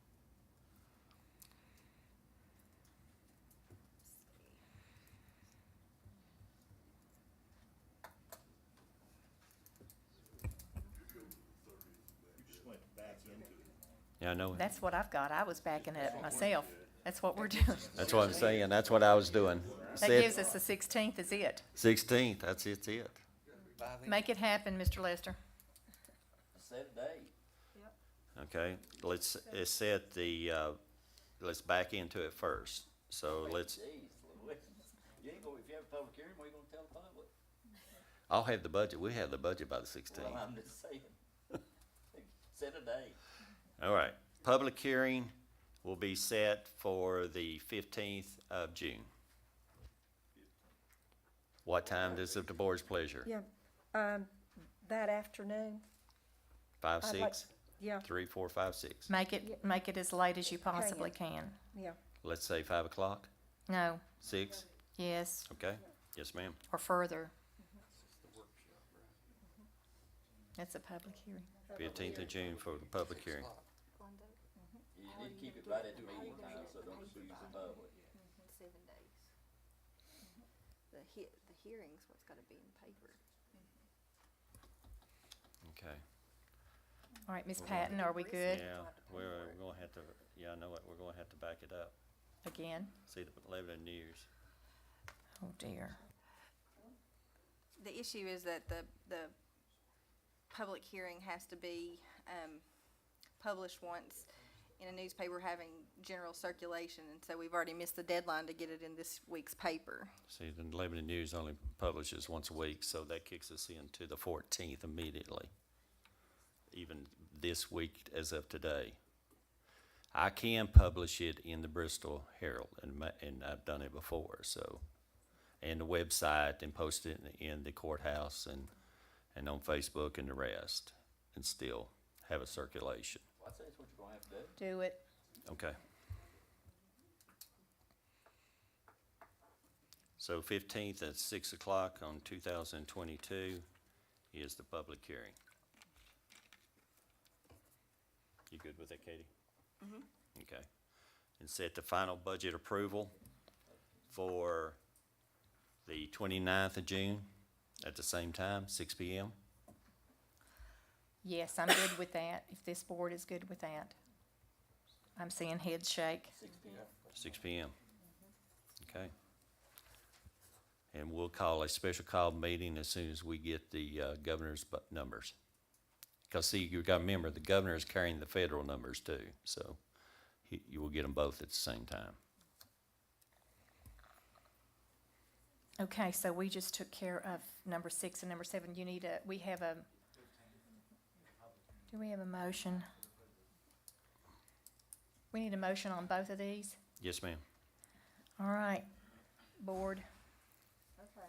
You just went back into it. Yeah, I know. That's what I've got. I was backing it up myself. That's what we're doing. That's what I'm saying. That's what I was doing. That gives us the 16th is it. 16th, that's it. Make it happen, Mr. Lester. Set a date. Okay, let's set the, let's back into it first. So let's, Jeez Louise. You ain't gonna, if you have a public hearing, what are you gonna tell the public? I'll have the budget. We have the budget by the 16th. Well, I'm just saying. Set a date. All right, public hearing will be set for the 15th of June. What time is it the board's pleasure? Yeah, that afternoon, 5, I'd like- 6? yeah, 3, 4, 5, 6. Make it as late as you possibly can. yeah. Let's say 5 o'clock, No, 6, yes, okay? Yes, ma'am. or further. That's a public hearing. 15th of June for the public hearing. You need to keep it right at the meeting time, so don't confuse the public. 7 days. The hearing's what's gotta be in the paper. Okay. All right, Ms. Patton, are we good Yeah, we're gonna have to, yeah, I know it, we're gonna have to back it up. again? See the Lebanon News. Oh, dear. The issue is that the public hearing has to be, published once in a newspaper having general circulation, and so we've already missed the deadline to get it in this week's paper. See, the Lebanon News only publishes once a week, so that kicks us into the 14th immediately. Even this week as of today. I can publish it in the Bristol Herald, and I've done it before, so. And the website, and post it in the courthouse and on Facebook and the rest, and still have a circulation. Well, I'd say that's what you're gonna have to do. Do it. Okay. So 15th at 6 o'clock on 2022 is the public hearing. You good with that, Katie? Mm-hmm. Okay. And set the final budget approval for the 29th of June at the same time, 6 p.m. Yes, I'm good with that, if this board is good with that. I'm seeing heads shake. 6 p.m. Okay. And we'll call a special call meeting as soon as we get the governor's numbers. Because see, you got to remember, the governor is carrying the federal numbers too, so you will get them both at the same time. Okay, so we just took care of number 6 and number 7. Do we have a motion? We need a motion on both of these. Yes, ma'am. All right, board. Okay.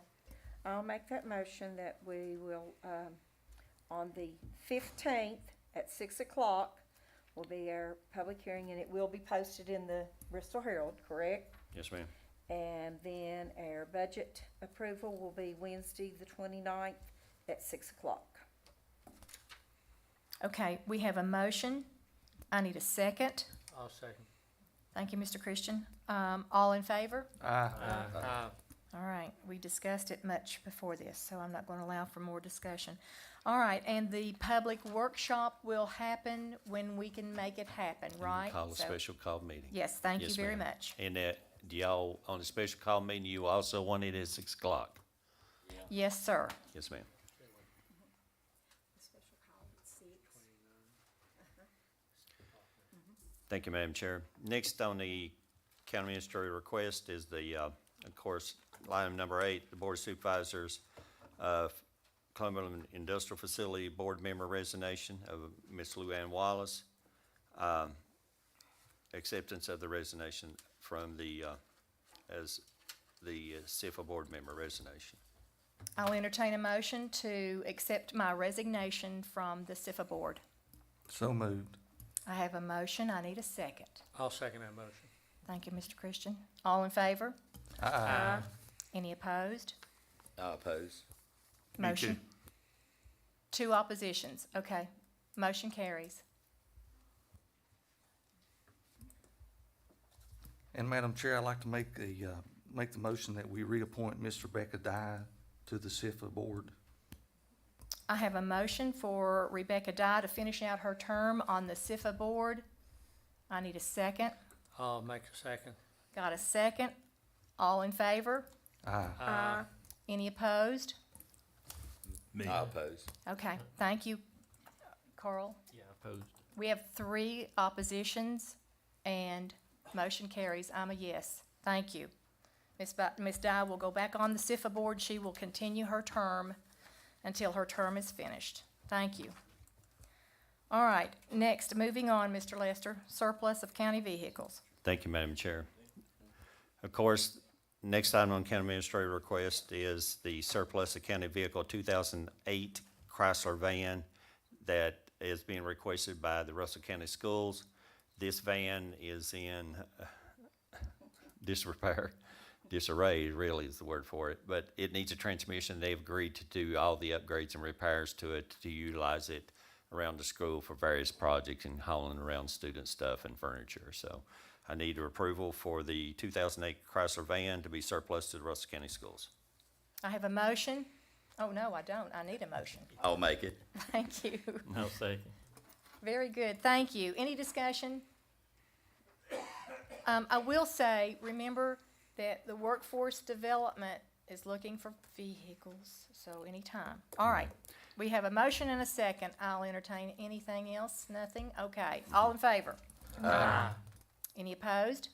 I'll make that motion that we will, on the 15th at 6 o'clock will be our public hearing, and it will be posted in the Bristol Herald, correct? Yes, ma'am. And then our budget approval will be Wednesday, the 29th at 6 o'clock. Okay, we have a motion. I need a second. I'll second. Thank you, Mr. Christian. All in favor? Aye. All right, we discussed it much before this, so I'm not going to allow for more discussion. All right, and the public workshop will happen when we can make it happen, right? Call a So- special call meeting. Yes, thank you Yes, very ma'am. much. And do y'all, on the special call meeting, you also want it at 6 o'clock? Yes, sir. Yes, ma'am. Special call at 6. Thank you, Madam Chair. Next on the county administrator request is the, of course, item number 8, the Board of Supervisors of Cumberland Industrial Facility Board Member resignation of Ms. Luann Wallace. Acceptance of the resignation from the, as the CIFA Board Member resignation. I'll entertain a motion to accept my resignation from the CIFA Board. So moved. I have a motion. I need a second. I'll second that motion. Thank you, Mr. Christian. All in favor? Aye. Any opposed? I oppose. Motion. 2 oppositions. Okay. Motion carries. And Madam Chair, I'd like to make the motion that we reappoint Ms. Rebecca Dye to the CIFA Board. I have a motion for Rebecca Dye to finish out her term on the CIFA Board. I need a second. I'll make a second. Got a second? All in favor? Aye. Any opposed? I oppose. Okay, thank you, Carl. Yeah, opposed. We have 3 oppositions, and motion carries. I'm a yes. Thank you. Ms. Dye will go back on the CIFA Board. She will continue her term until her term is finished. Thank you. All right, next, moving on, Mr. Lester, surplus of county vehicles. Thank you, Madam Chair. Of course, next item on county administrator request is the surplus of county vehicle 2008 Chrysler van that is being requested by the Russell County Schools. This van is in disarray really is the word for it, but it needs a transmission. They've agreed to do all the upgrades and repairs to it to utilize it around the school for various projects and hauling around student stuff and furniture. So I need your approval for the 2008 Chrysler van to be surplus to the Russell County Schools. I have a motion. Oh, no, I don't. I need a motion. I'll make it. Thank you. I'll second. Very good, thank you. Any discussion? I will say, remember that the workforce development is looking for vehicles, so anytime. All right, we have a motion and a second. I'll entertain anything else. Nothing? Okay, all in favor? Aye. Any opposed?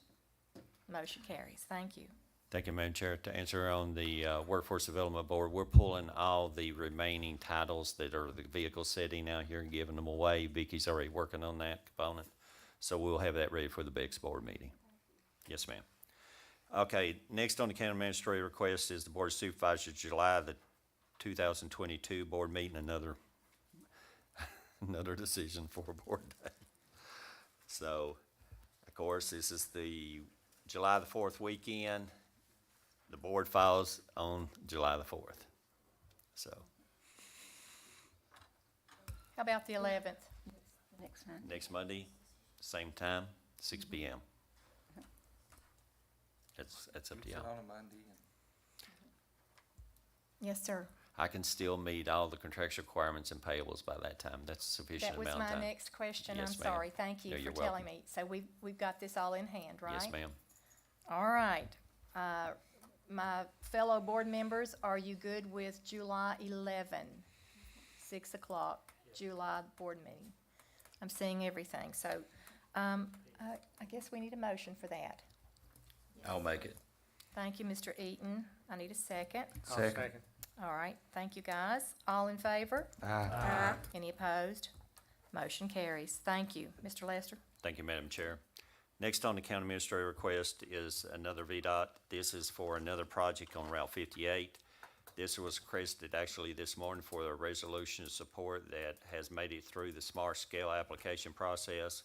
Motion carries. Thank you. Thank you, Madam Chair. To answer on the Workforce Development Board, we're pulling all the remaining titles that are the vehicle setting out here and giving them away. Vicky's already working on that component, so we'll have that ready for the BEX Board meeting. Yes, ma'am. Okay, next on the county administrator request is the Board of Supervisors, July the 2022 board meeting, another decision for board day. So, of course, this is the July the 4th weekend. The board files on July the 4th. So, How about the 11th? Next month. next Monday, same time, 6 p.m. That's up to y'all. On a Monday. Yes, sir. I can still meet all the contractual requirements and payables by that time. That's a sufficient That was amount of my time. next question. I'm Yes, ma'am. sorry. Thank you No, for you're telling welcome. me. So we've got this all in hand, right? Yes, ma'am. All right. My fellow board members, are you good with July 11, 6 o'clock, July board meeting? I'm seeing everything, so I guess we need a motion for that. I'll make it. Thank you, Mr. Eaton. I need a second. I'll Second. second. All right, thank you, guys. All in favor? Aye. Any opposed? Motion carries. Thank you. Mr. Lester? Thank you, Madam Chair. Next on the county administrator request is another VDOT. This is for another project on Route 58. This was requested actually this morning for a resolution of support that has made it through the smart scale application process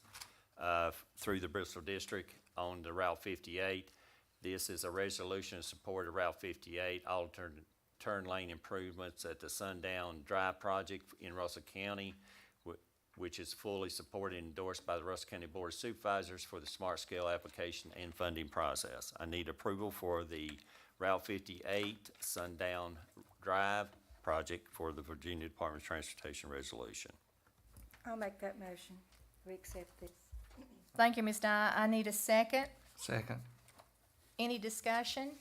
through the Bristol District on the Route 58. This is a resolution of support of Route 58, alternate turn lane improvements at the Sundown Drive project in Russell County, which is fully supported and endorsed by the Russell County Board of Supervisors for the smart scale application and funding process. I need approval for the Route 58 Sundown Drive project for the Virginia Department of Transportation resolution. I'll make that motion. We accept this. Thank you, Ms. Dye. I need a second. Second. Any discussion?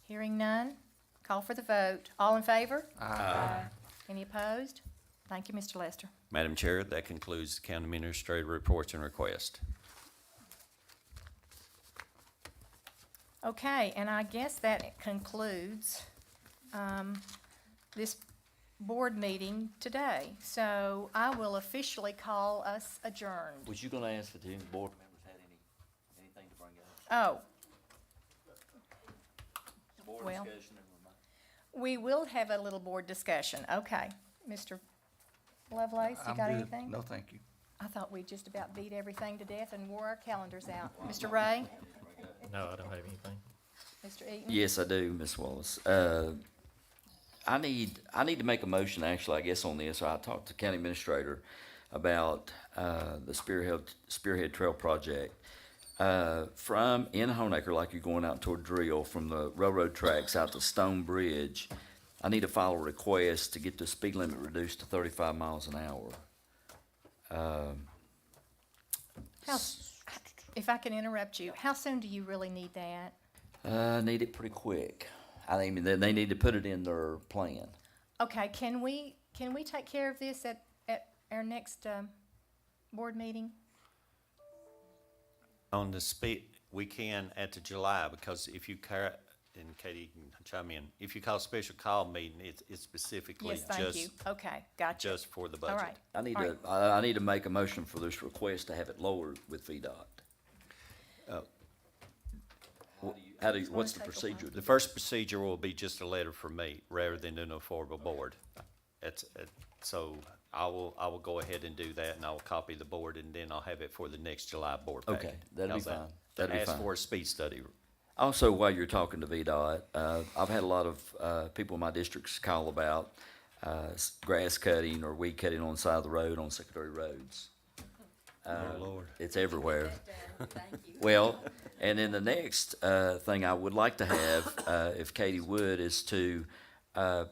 Hearing none. Call for the vote. All in favor? Aye. Any opposed? Thank you, Mr. Lester. Madam Chair, that concludes the county administrator reports and requests. Okay, and I guess that concludes this board meeting today. So I will officially call us adjourned. Was you gonna ask if any board members had anything to bring up? Oh, Board Well. discussion and remarks? we will have a little board discussion. Okay. Mr. Lovelace, you I'm got good. anything? No, thank you. I thought we just about beat everything to death and wore our calendars out. Mr. Ray? No, I don't have anything. Mr. Eaton? Yes, I do, Ms. Wallace. I need to make a motion, actually, I guess, on this. I talked to county administrator about the Spearhead Trail project. From in Honaker, like you're going out toward Drill, from the railroad tracks out to Stone Bridge, I need to file a request to get the speed limit reduced to 35 miles an hour. How, if I can interrupt you, how soon do you really need that? I need it pretty quick. I mean, they need to put it in their plan. Okay, can we take care of this at our next board meeting? On the speed, we can at the July, because if you and Katie can chime in, if you call a special call meeting, it's specifically Yes, thank you. Okay, gotcha. just for the All budget. right. I need All to, I need to make a motion for this request to have it lowered with VDOT. What's the procedure? The first procedure will be just a letter from me, rather than doing a formal board. So I will go ahead and do that, and I will copy the board, and then I'll have it for the next July board packet. Okay, that'd be How's that? fine. That'd be Ask fine. for a speed study. Also, while you're talking to VDOT, I've had a lot of people in my districts call about grass cutting or weed cutting on the side of the road on secondary roads. Oh, Lord. It's everywhere. Well, and then the next thing I would like to have, if Katie would, is to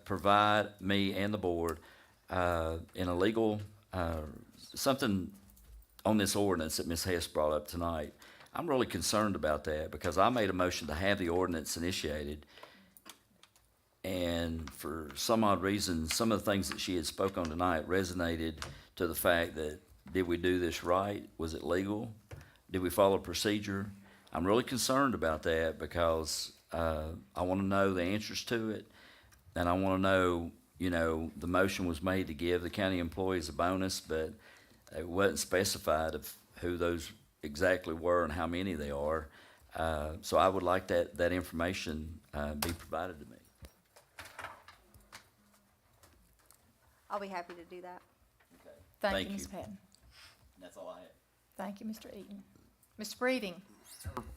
provide me and the board in a legal, something on this ordinance that Ms. Hess brought up tonight. I'm really concerned about that because I made a motion to have the ordinance initiated. And for some odd reason, some of the things that she had spoke on tonight resonated to the fact that, did we do this right? Was it legal? Did we follow procedure? I'm really concerned about that because I want to know the answers to it. And I want to know, the motion was made to give the county employees a bonus, but it wasn't specified of who those exactly were and how many they are. So I would like that information be provided to me. I'll be happy to do that. Okay. Thank Thank you, Ms. you. Patton. That's all I have. Thank you, Mr. Eaton. Mr. Breeding?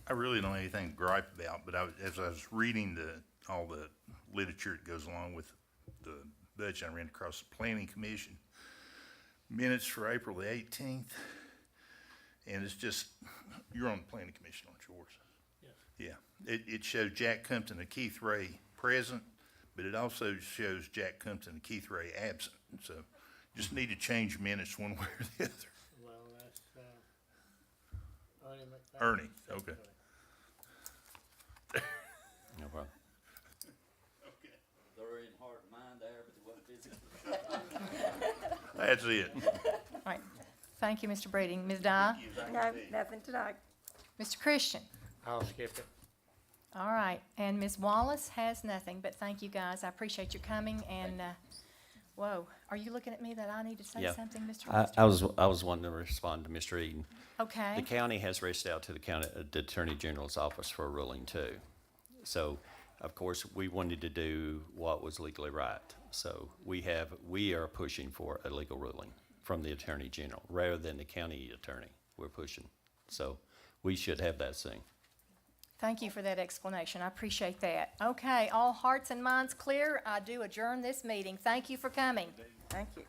I really don't have anything to gripe about, but as I was reading all the literature that goes along with the budget, I ran across the Planning Commission minutes for April the 18th, and it's just, you're on the Planning Commission, aren't you, Horace? Yes. Yeah, it shows Jack Compton and Keith Ray present, but it also shows Jack Compton and Keith Ray absent, so just need to change minutes one way or the other. Well, that's, Ernie McFadden. Ernie, okay. No problem. They're in heart and mind there, but they wasn't physically. That's it. All right. Thank you, Mr. Breeding. Ms. Dye? No, nothing tonight. Mr. Christian? I'll skip it. All right. And Ms. Wallace has nothing, but thank you, guys. I appreciate you coming, and Whoa, are you looking at me that I need to say Yeah. something, Mr. I Webster? I was wanting to respond to Mr. Eden. Okay. The county has reached out to the Attorney General's office for a ruling too. So, of course, we wanted to do what was legally right. So we are pushing for a legal ruling from the Attorney General rather than the county attorney. We're pushing. So we should have that soon. Thank you for that explanation. I appreciate that. Okay, all hearts and minds clear. I do adjourn this meeting. Thank you for coming. Thank you.